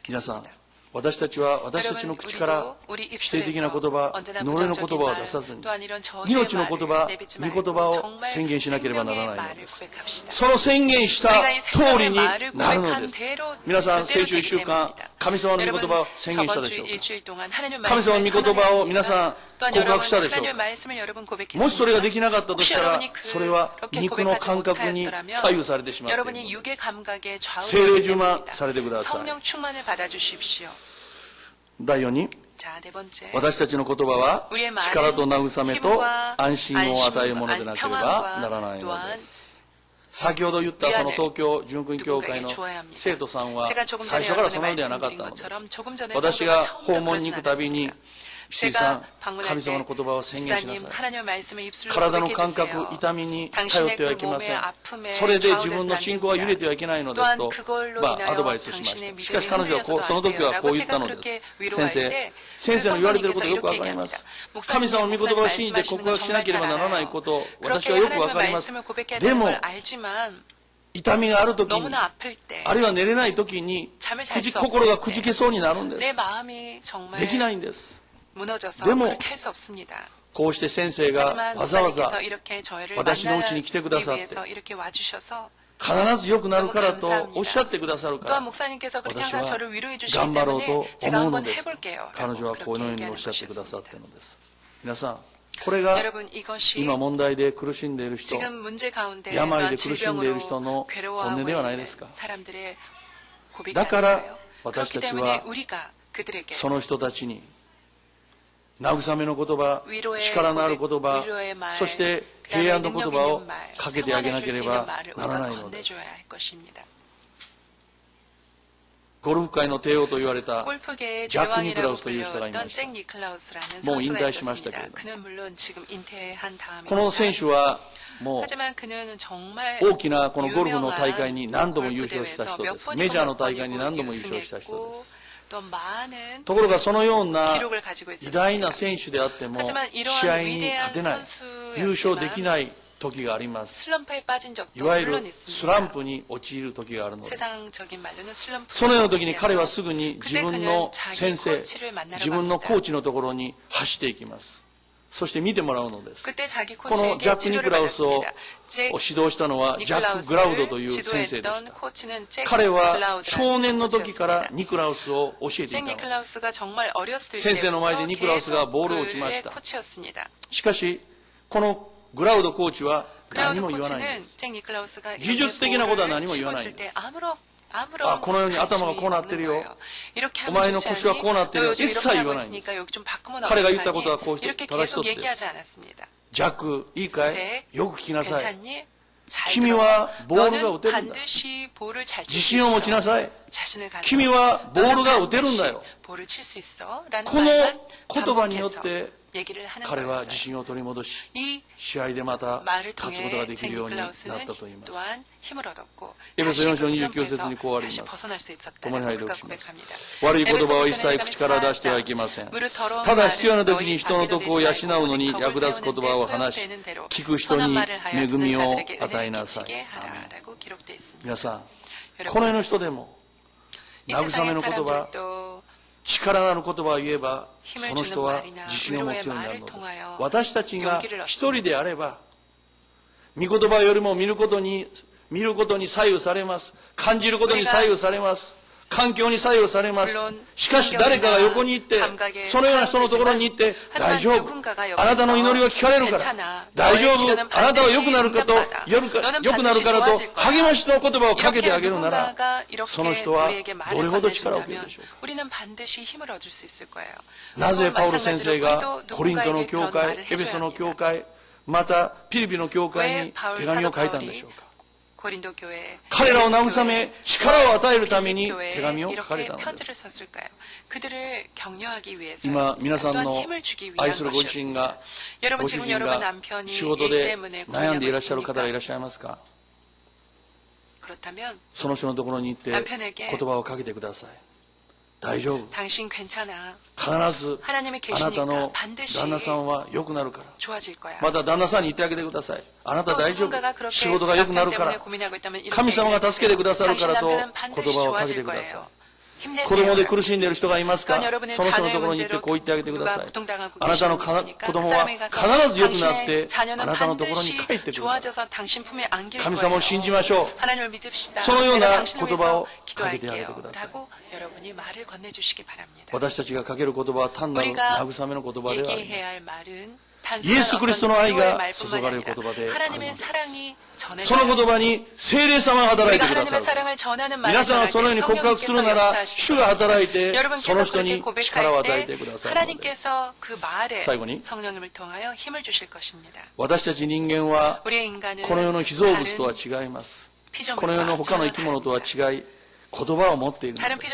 皆さん、私たちは私たちの口から否定的な言葉、呪いの言葉を出さずに、命の言葉、御言葉を宣言しなければならないのです。その宣言した通りになるのです。皆さん、先週1週間、神様の御言葉を宣言したでしょうか。神様の御言葉を皆さん、告白したでしょうか。もしそれができなかったとしたら、それは肉の感覚に左右されてしまっているのです。聖霊充満されてください。第4に、 자, 네 번째. 私たちの言葉は 우리의 말은 力と慰めと 힘과 安心を与えるものでなければ 평안과 ならないの 또한 です。先ほど言ったその東京純君教会の 누군가에게 주어야 합니다. 生徒さんは 제가 조금 最 전에 初から 여러분에 そのようではなかった 말씀드린 のです。 것처럼 조금 전에 私が 성도가 訪問 처음부터 に行くたびに 그러진 石井さ 제가 ん、 방문할 神様の 때 言葉を宣言しな 집사님 さい。 하나님의 말씀을 입술로 体の 고백해 感 주세요. 覚、痛みに頼 당신의 ってはい 그 けませ 몸의 ん。 아픔에 それで自 좌우돼서는 分の 안 信仰は揺れて 됩니다. はいけないのです 또한 と、 그걸로 ア 인하여 ドバイスしまし 당신의 た。しかし 믿음이 彼女は 흔들려서도 その 안 時はこ 돼요라고 う言った 제가 のです。 그렇게 先 위로할 生、 때 先生の言われていることよくわ 성도님께서 かり 이렇게 ます 얘기합니다. 。神様の御言葉を信じて告白しなければならないことを私はよくわかります。 그렇게 で 하나님의 も 말씀을 、 알지만 痛みがある時に、 너무나 아플 때 あるいは寝れない時に、 잠을 잘 수 心が 없을 くじ 때 けそうになるんで 내 す。 마음이 정말 できないんです。 무너져서 でも 그렇게 할 수 없습니다. こうして先生が 하지만 わざわざ 목사님께서 이렇게 저희를 私のうちに来てくだ 만나기 さって 위해서 이렇게 와주셔서 必ず良くなるからとおっしゃってくださるか 또한 ら、 목사님께서 그렇게 私 항상 は 저를 위로해 주시기 頑張ろう 때문에 と 제가 思うの 한번 です。 해볼게요. 彼女はこのように 그렇게 おっしゃってくださっ 얘기하는 ている 것이었습니다. のです。皆さん、これが 여러분 이것이 今問題で苦しんでいる人、 지금 문제 가운데 病で 또한 苦しんでいる人 질병으로 の本音ではない 괴로워하고 ですか。 있는 사람들의 고백이 だから 아닐까요? 私 그렇기 たち 때문에 は 우리가 그들에게 その人たちに慰めの言葉、 위로의 力のある言 고백, 葉、 위로의 말, そして平 그다음에 安の言 능력 葉を 있는 말, かけてあげな 평안을 け 줄 れ 수 있는 ば 말을 なら 우리가 ないのです。 건네줘야 할 것입니다. ゴルフ界の帝王と言われた 골프계의 ジャック・ニクラ 제왕이라고 ウスという人がいま 불렸던 した。 잭 니클라우스라는 もう引 선수가 退しましたけ 있었습니다. れども、 그는 물론 지금 인퇴한 다음에 この選手はもう 하지만 그는 정말 大きなこのゴルフの大会に 유명한 何度も優 골프 勝した 대회에서 人で 몇 す。 번이고 メジャーの 몇 大会に 번이고 何度も優勝した人で 우승했고 す。 또 많은 ところがそのような 기록을 가지고 偉大な 있었습니다. 選手であっても 하지만 試 이러한 合に 위대한 勝てない、 선수였지만 優勝できない時があります。 슬럼프에 빠진 い 적도 わゆ 물론 る 있습니다. スランプに陥る時があるのです。 세상적인 말로는 슬럼프. そのような時に彼はすぐに自分の先生、自分のコーチのところに走っていきます。そして見てもらうのです。 그때 자기 このジャ 코치에게 ック・ニク 치료를 ラウスを 받았습니다. 잭 指導したのはジャック・グラウドという先生でし 지도했던 た。 코치는 잭 彼は 니클라우스라는 少年の時から 코치였습니다. ニクラウスを教えてい 잭 たのです。 니클라우스가 정말 어렸을 先生の前で 때부터 ニクラウスがボールを打ち 계속 ました 그의 코치였습니다. しかし、このグラウドコーチは何 그라우드 も言わないんです。 코치는 잭 니클라우스가 技術的なことは何も言わないん 치고 있을 です。 때 아무런 あ、このように頭がこうなってるよ。 이렇게 お 하면 前の 좋지 腰はこうなってるよ。 않니? 너 요즘 一切 이렇게 言 하고 わないんです。 있으니까 여기 좀 바꾸면 彼が言った 어떡하니? ことはこう 이렇게 ただ一 계속 つです。 얘기하지 않았습니다. ジャック、いいかい 잭 よく聞きなさい。 괜찮니? 잘 君 들어. はボールが打 너는 てるんだ。 반드시 볼을 잘 自 칠 수 信を持ちな 있어. さい。 자신을 가져. 君はボールが打てるんだ 반드시 よ。 볼을 칠 수 있어. 라는 この 말만 言葉によっ 반복해서 て 얘기를 하는 彼は自 거였어요. 信を取り戻し、 이 試合でまた 말을 勝つことが 통해 でき 잭 るようになっ 니클라우스는 たと言います。 또한 힘을 얻었고 エペソ 다시 4章 그 29 節 슬럼프에서 にこうあります 다시 벗어날 수 있었다는共に拝 그가 読します。 고백합니다. 悪い言葉を一切口から出してはいけません。ただ必要な時に人の徳を養うのに役立つ言葉を話し、聞く人に恵みを与えなさい。アーメン。皆さん、この世の人でも、慰めの言葉、力のある言葉を言えば、その人は自信を持つようになるのです。私たちが一人であれば、御言葉よりも見ることに左右されます。感じることに左右されます。環境に左右されます。しかし誰かが横に行って、そのような人のところに行って、大丈夫。あなたの祈りは聞かれるから。大丈夫。あなたは良くなるからと励ましの言葉をかけてあげるなら、その人はどれほど力を受けるでしょうか。 우리는 반드시 힘을 얻을 수 있을 거예요. なぜパウロ先生がコリントの教会、エペソの教会、またピリピの教会に手紙を書いたんでしょうか。 고린도 교회, 彼らを慰め力を与えるために手紙を書かれ 이렇게 たのです。 편지를 썼을까요? 그들을 격려하기 위해서 今皆さん 또한 の 힘을 주기 위한 愛するご自身 것이었습니다. が 여러분 ご主 지금 人 여러분 が 남편이 仕事 일 で 때문에 悩んでいらっしゃる 고민하고 方がいらっ 있습니까? しゃいますか。 그렇다면 その人のところに行って言葉をかけてください。大丈夫。 당신 괜찮아. 必ず 하나님이 あなた 계시니까 の 반드시 旦那さんは良くなるから。 좋아질 거야. また旦那さんに言ってあげてください。あなた 또 大丈夫。 누군가가 그렇게 仕事が良くなる 남편 か 때문에 ら。 고민하고 있다면 이렇게 神様が助けてくださるからと 당신 言 남편은 반드시 葉をかけ 좋아질 てください。 거예요. 子 힘내세요. 供で苦しんでいる人がいますか。 또한 여러분의 その人のと 자녀의 ころに行って 문제로 こう言ってあげてください。 고통당하고 あなたの 계시는 子供は 분이 있으니까 그 사람에 必ず良く 가서 なって 당신의 자녀는 あなたのところに 반드시 帰ってくるから。 좋아져서 당신 품에 안길 神様 거예요. を信じましょう。 하나님을 믿읍시다. そのような 제가 당신을 言葉を 위해서 かけてあげて 기도할게요. ください。 라고 여러분이 말을 건네주시기 바랍니다. 私たちがかける言葉は単なる 우리가 慰めの言葉ではありま 얘기해야 す。 할 말은 イエス・キリストの愛が注がれる言葉であるのです。その言葉に聖霊様が働いてくださる。皆さんがそのように告白するなら、主が働いてその人に力を与えてくださるのです。最後に、私たち人間はこの世の被造物とは違います。この世の他の生き物とは違い、言葉を持っているのです。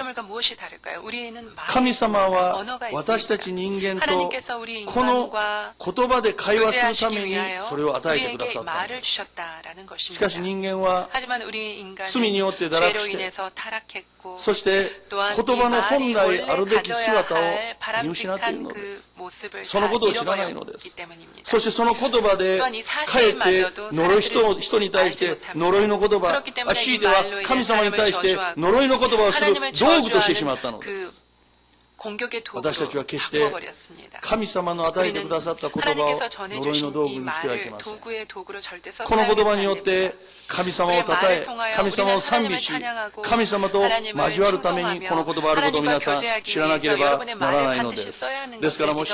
神様は私たち人間とこの言葉で会話するためにそれを与えてくださったのです。しかし人間は罪によって堕落して、そして言葉の本来あるべき姿を見失っているのです。そのことを知らないのです。そしてその言葉でかえって呪い人に対して呪いの言葉、強いては神様に対して呪いの言葉をする道具としてしまったのです。私たちは決して神様の与えてくださった言葉を呪いの道具にしてはいけません。この言葉によって神様を称え、神様を賛美し、神様と交わるためにこの言葉あることを皆さん知らなければならないのです。ですからもし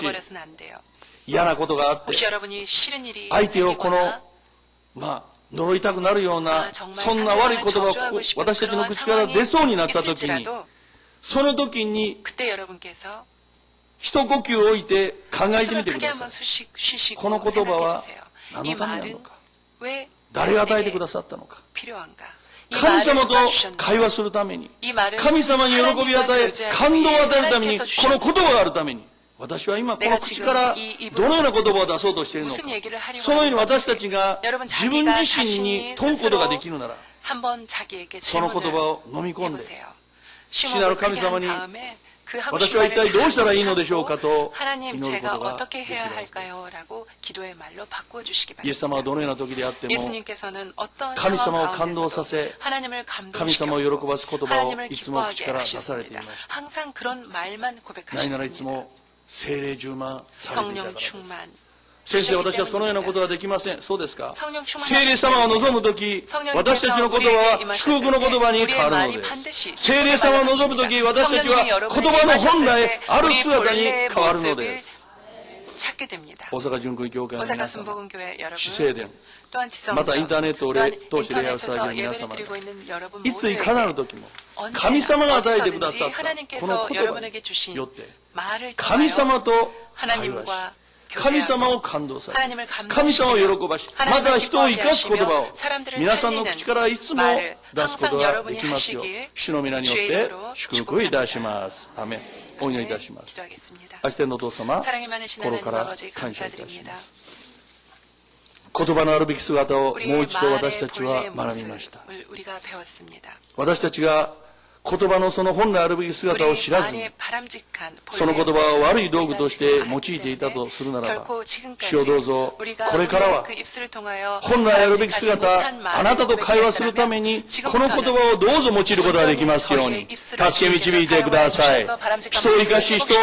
嫌なことがあって、相手を呪いたくなるような、そんな悪い言葉を私たちの口から出そうになった時に、その時に一呼吸を置いて考えてみてください。この言葉は何のためなのか、誰が与えてくださったのか。神様と会話するために、神様に喜びを与え、感動を与えるために、この言葉があるために、私は今この口からどのような言葉を出そうとしているのか、そのように私たちが自分自身に問うことができるなら、その言葉を飲み込んで、父なる神様に私は一体どうしたらいいのでしょうかと祈ることができるはずです。イエス様はどのような時であっても神様を感動させ、神様を喜ばす言葉をいつも口から出されていました。ないならいつも聖霊充満されていたからです。先生、私はそのようなことはできません。そうですか。聖霊様を望むとき、私たちの言葉は祝福の言葉に変わるのです。聖霊様を望むとき、私たちは言葉の本来ある姿に変わるのです。大阪純国教会の皆様、至聖殿、またインターネットを通して礼拝を捧げる皆様、いついかなる時も神様が与えてくださったこの言葉によって神様と会話し、神様を感動させ、神様を喜ばし、また人を生かす言葉を皆さんの口からいつも出すことができますよう、主の皆によって祝福いたします。アメン。お祈りいたします。愛天のお父様、心から感謝いたします。言葉のあるべき姿をもう一度私たちは学びました。私たちが言葉のその本来あるべき姿を知らずに、その言葉を悪い道具として用いていたとするならば、主をどうぞこれからは本来あるべき姿、あなたと会話するためにこの言葉をどうぞ用いることができますように助け導いてください。人を生かし、人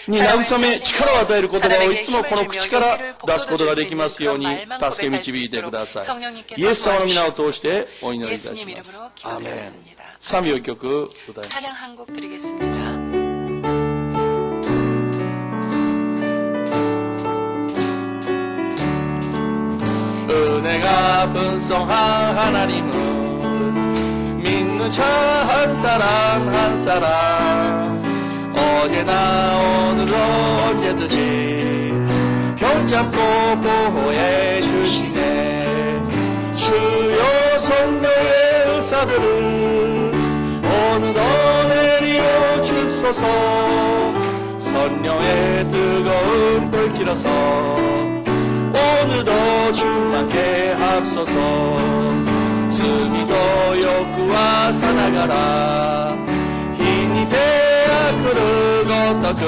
に慰め、力を与える言葉をいつもこの口から出すことができますように助け導いてください。イエス様の皆を通してお祈りいたします。アーメン。賛美を曲歌いましょう。은혜가 풍성한 하나님은 믿는 자 한 사람 한 사람 어제나 오늘도 언제든지 병잡고 보호해 주시네. 주여 성령의 의사들은 오늘도 내리어 줍소서. 성령의 뜨거운 불길어서 오늘도 충만케 하소서.罪と欲はさながら火に手あくるごとく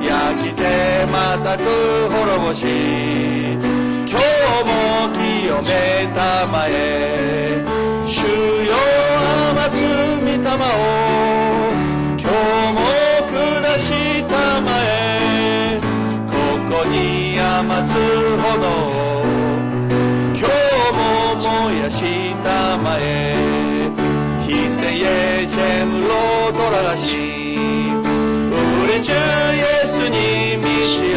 焼きてまたく滅ぼし今日も清めたまえ主よ甘つ御霊を今日も下したまえここに甘つ炎を今日も燃やしたまえ희생의 제물로 돌아가신 우리 주 예수님이시여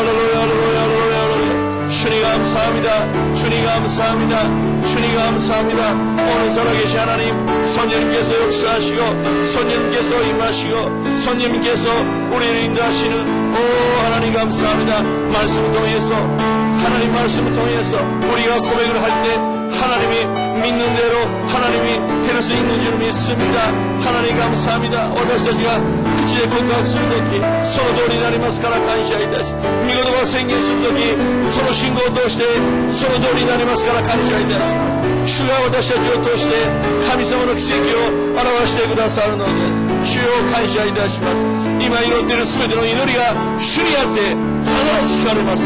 할렐루야, 할렐루야, 할렐루야, 할렐루야. 주님 감사합니다. 주님 감사합니다. 주님 감사합니다. 오늘 살아계신 하나님, 성령님께서 역사하시고 성령님께서 임하시고 성령님께서 우리를 인도하시는 오 하나님 감사합니다. 말씀을 통해서 하나님 말씀을 통해서 우리가 고백을 할 때 하나님이 믿는 대로 하나님이 들을 수 있는 줄 믿습니다. 하나님 감사합니다.私たちが口で告白するときその通りになりますから感謝いたし、御言葉を宣言するときその信号を通してその通りになりますから感謝いたします。主が私たちを通して神様の奇跡を表してくださるのです。主を感謝いたします。今祈っているすべての祈りが主にあって必ず聞かれます。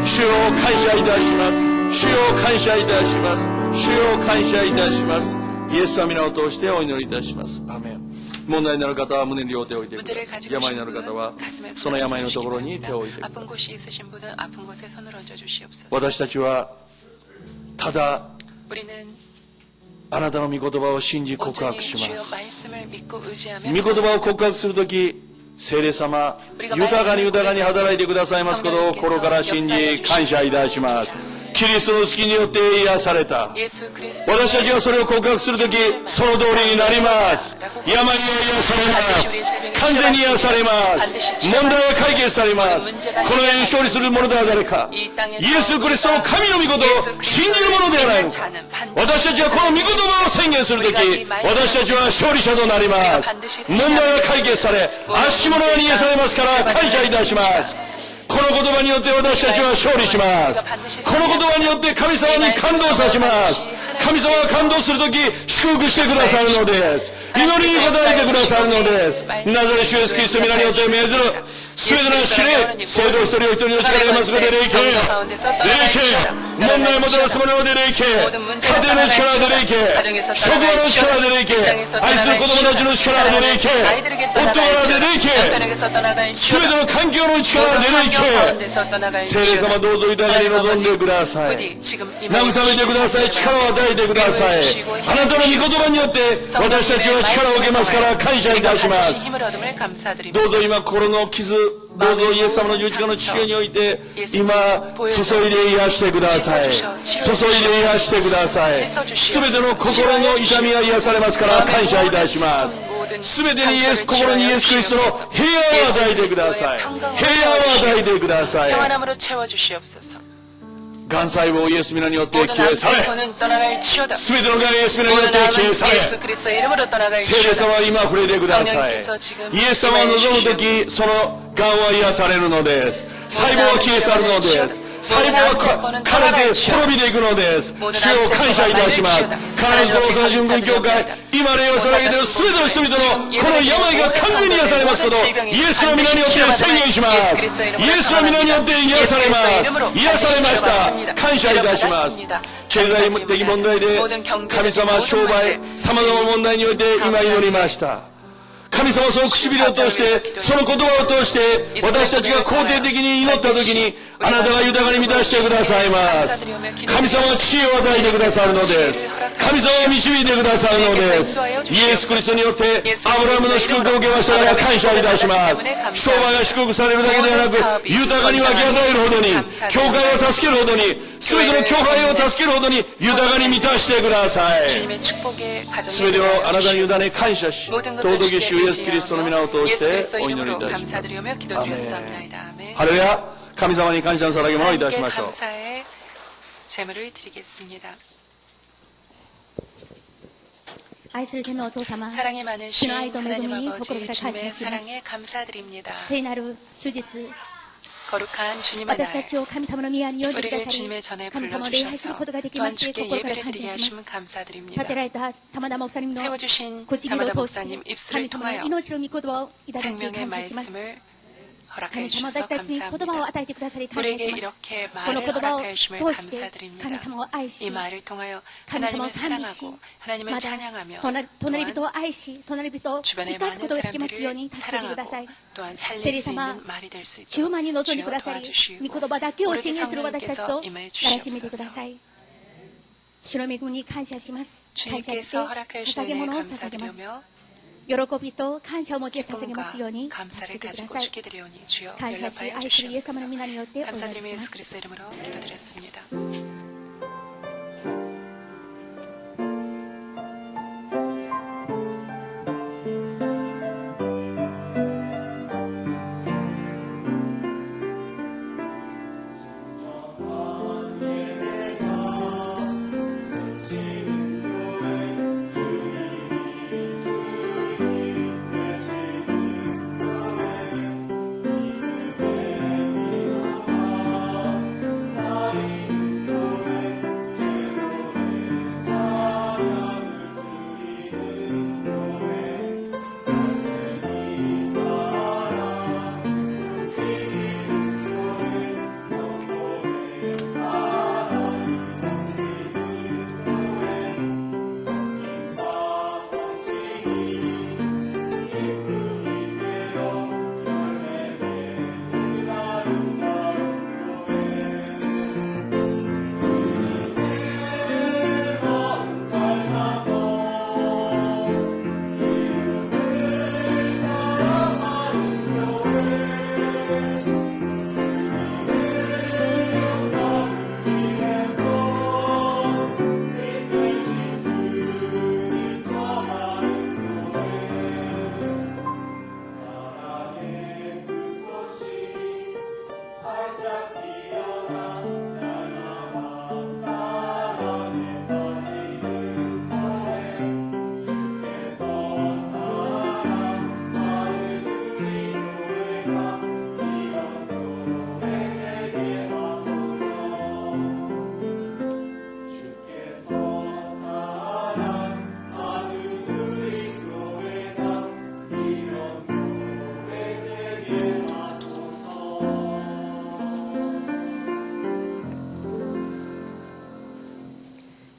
主を感謝いたします。主を感謝いたします。主を感謝いたします。イエス様の皆を通してお祈りいたします。アーメン。問題になる方は胸に両手を置いてください。病になる方はその病のところに手を置いてください。私たちはただあなたの御言葉を信じ告白します。御言葉を告白するとき聖霊様、豊かに働いてくださいますことを心から信じ感謝いたします。キリストの月によって癒された。私たちがそれを告白するとき、その通りになります。病には癒されます。完全に癒されます。問題は解決されます。この世に勝利する者とは誰か。イエス・キリストの神の御事を信じる者ではないのか。私たちはこの御言葉を宣言するとき、私たちは勝利者となります。問題は解決され、悪し者が逃げされますから感謝いたします。この言葉によって私たちは勝利します。この言葉によって神様に感動させます。神様が感動するとき祝福してくださるのです。祈りに応えてくださるのです。ナザレ主イエスキリストの皆によって命ずる。すべての意識で生徒一人お一人の力を得ますことで霊系問題をもたらすもので霊系家庭の力で霊系職場の力で霊系愛する子供たちの力で霊系夫柄で霊系すべての環境の力で霊系聖霊様どうぞ豊かに望んでください慰めてください力を与えてくださいあなたの御言葉によって私たちは力を受けますから感謝いたしますどうぞ今心の傷どうぞイエス様の十字架の父において今注いで癒してください注いで癒してくださいすべての心の痛みが癒されますから感謝いたしますすべてに心にイエス・キリストの平安を与えてください平安を与えてくださいがん細胞をイエス皆によって消え去れすべてのがんイエス皆によって消え去れ聖霊様は今触れてくださいイエス様を望むときそのがんは癒されるのです細胞は消え去るのです細胞は枯れて滅びていくのです主を感謝いたします必ずこの大阪純軍教会今礼を捧げている全ての人々のこの病が完全に癒されますことイエスの皆によって宣言しますイエスの皆によって癒されます癒されました感謝いたします経済的問題で神様商売様々な問題において今祈りました神様その唇を通してその言葉を通して私たちが肯定的に祈った時にあなたが豊かに満たしてくださいます神様は知恵を与えてくださるのです神様を導いてくださるのですイエス・キリストによってアブラムの祝福を受けましたから感謝いたします商売が祝福されるだけではなく豊かに分け与えるほどに教会を助けるほどに全ての教会を助けるほどに豊かに満たしてください全てをあなたに委ね感謝し尊き主イエス・キリストの皆を通してお祈りいたしますアーメンハレルヤ神様に感謝の捧げ物をいたしましょう愛する天のお父様、 사랑이 많으신 主の愛と恵みに 하나님 心 아버지 から感謝 주님의 します 사랑에 감사드립니다. 聖なる主実 거룩한 주님의 私た 날 ちを神様の宮に呼んでくだ 우리를 さ 주님의 り 전에 神様を礼拝する 불러주셔서 ことができま 또한 して 주께 心から 예배를 感 드리게 謝しま 하시면 す 감사드립니다. 立てられた玉田목사님の 세워주신 ご耳を 담마다 通して 목사님 神 입술을 様の 통하여 命の御言葉をいただき 생명의 感謝します 말씀을 神 허락해 様 주셔서 私たちに言葉を 감사합니다. 与えてくださり感謝 우리에게 します 이렇게 この 말을 言葉を 허락해 주심을 通して 감사드립니다. 神様を愛し 이 말을 통하여 神様を 하나님을 賛美し 사랑하고 하나님을 また 찬양하며 隣人 또한 を愛し隣人を 주변의 生かす 많은 ことができますように 사람들을 助けてくださ 사랑하고 い 또한 聖 살릴 霊 수 様 있는 말이 될 수 主間に 있도록 臨んでく 주여 ださり 도와주시고 御言葉だけを 오로지 信念する私たちと 성령께서 임하여 ならしめてくだ 주시옵소서. さい主の恵みに感謝します感謝して 주님께서 허락해 捧 주시는 げ 은혜 物を捧げます 감사드리며 喜びと感謝を持って捧げますよう 기쁨과 に 감사를 助けてくだ 가지고 さい 주게 되려니 주여 感謝し 연락하여 愛するイエス様 주시옵소서. の皆によってお祈り 감사드리며 しま 예수 す 그리스도 이름으로 기도드렸습니다.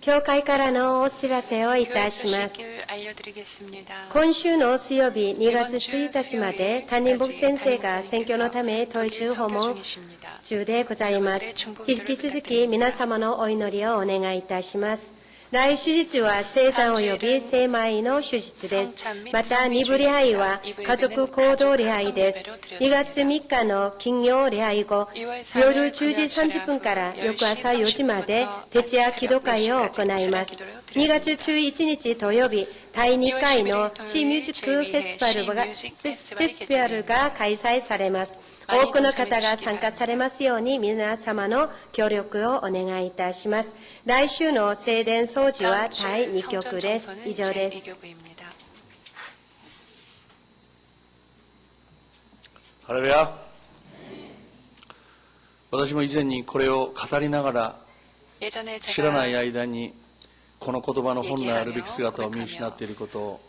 教会からのお知らせをいた 교회 します。 소식을 알려드리겠습니다. 今週の水曜日2月1日まで担任牧師先生が選挙のため統一訪問中でございます。引き続き皆様のお祈りをお願いいたします。来手術は生産及び精米の手術です。また二部礼拝は家族行動礼拝です。2月3日の金曜礼拝後、夜10時30分から翌朝4時まで徹夜祈祷会を行います。2月11日土曜日、第2回のシーミュージックフェスティバルが開催されます。多くの方が参加されますように皆様の協力をお願いいたします。来週の聖殿掃除は第2曲です。以上です。ハレルヤ。私も以前にこれを語りながら知らない間にこの言葉の本来あるべき姿を見失っていることを、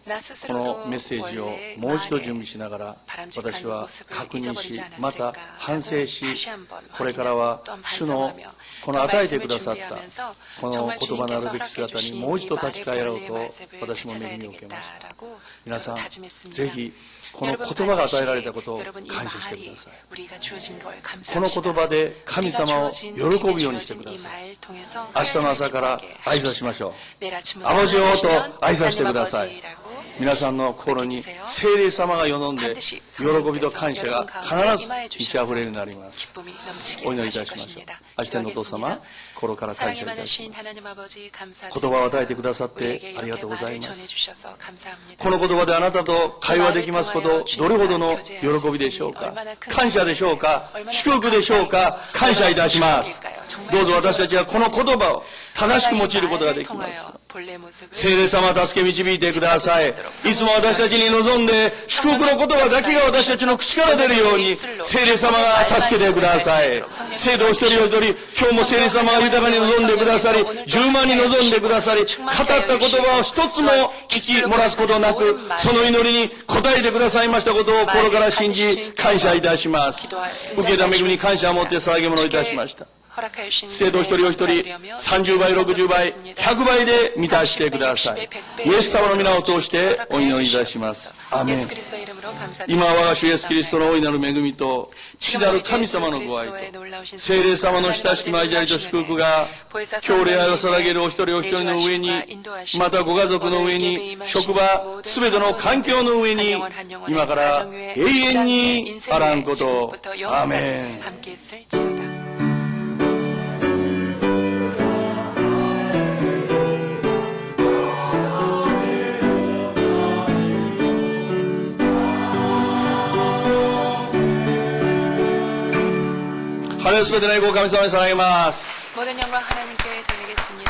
このメッセージをもう一度準備しながら私は確認し、また反省し、これからは主のこの与えてくださったこの言葉のあるべき姿にもう一度立ち返ろうと私も恵みを受けました。皆さん、ぜひこの言葉が与えられたことを感謝してください。この言葉で神様を喜ぶようにしてください。明日の朝から挨拶しましょう。アボジオと挨拶してください。皆さんの心に聖霊様がよんで喜びと感謝が必ず満ち溢れるようになります。お祈りいたしましょう。愛してのお父様、心から感謝いたします。言葉を与えてくださってありがとうございます。この言葉であなたと会話できますこと、どれほどの喜びでしょうか。感謝でしょうか。祝福でしょうか。感謝いたします。どうぞ私たちはこの言葉を正しく用いることができます。聖霊様、助け導いてください。いつも私たちに望んで祝福の言葉だけが私たちの口から出るように聖霊様が助けてください。聖堂一人お一人、今日も聖霊様が豊かに望んでくださり、10万に望んでくださり、語った言葉を一つも聞き漏らすことなく、その祈りに応えてくださいましたことを心から信じ感謝いたします。受けた恵みに感謝を持って捧げ物いたしました。聖堂一人お一人30倍60倍100倍で満たしてください。イエス様の皆を通してお祈りいたします。アーメン。今は我が主イエスキリストの大いなる恵みと父なる神様のご愛と聖霊様の親しき交わりと祝福が今日礼拝を捧げるお一人お一人の上に、またご家族の上に、職場すべての環境の上に今から永遠にあらんことを。アーメン。ハレルヤ、すべての栄光を神様に捧げます。모든 영광 하나님께 돌리겠습니다.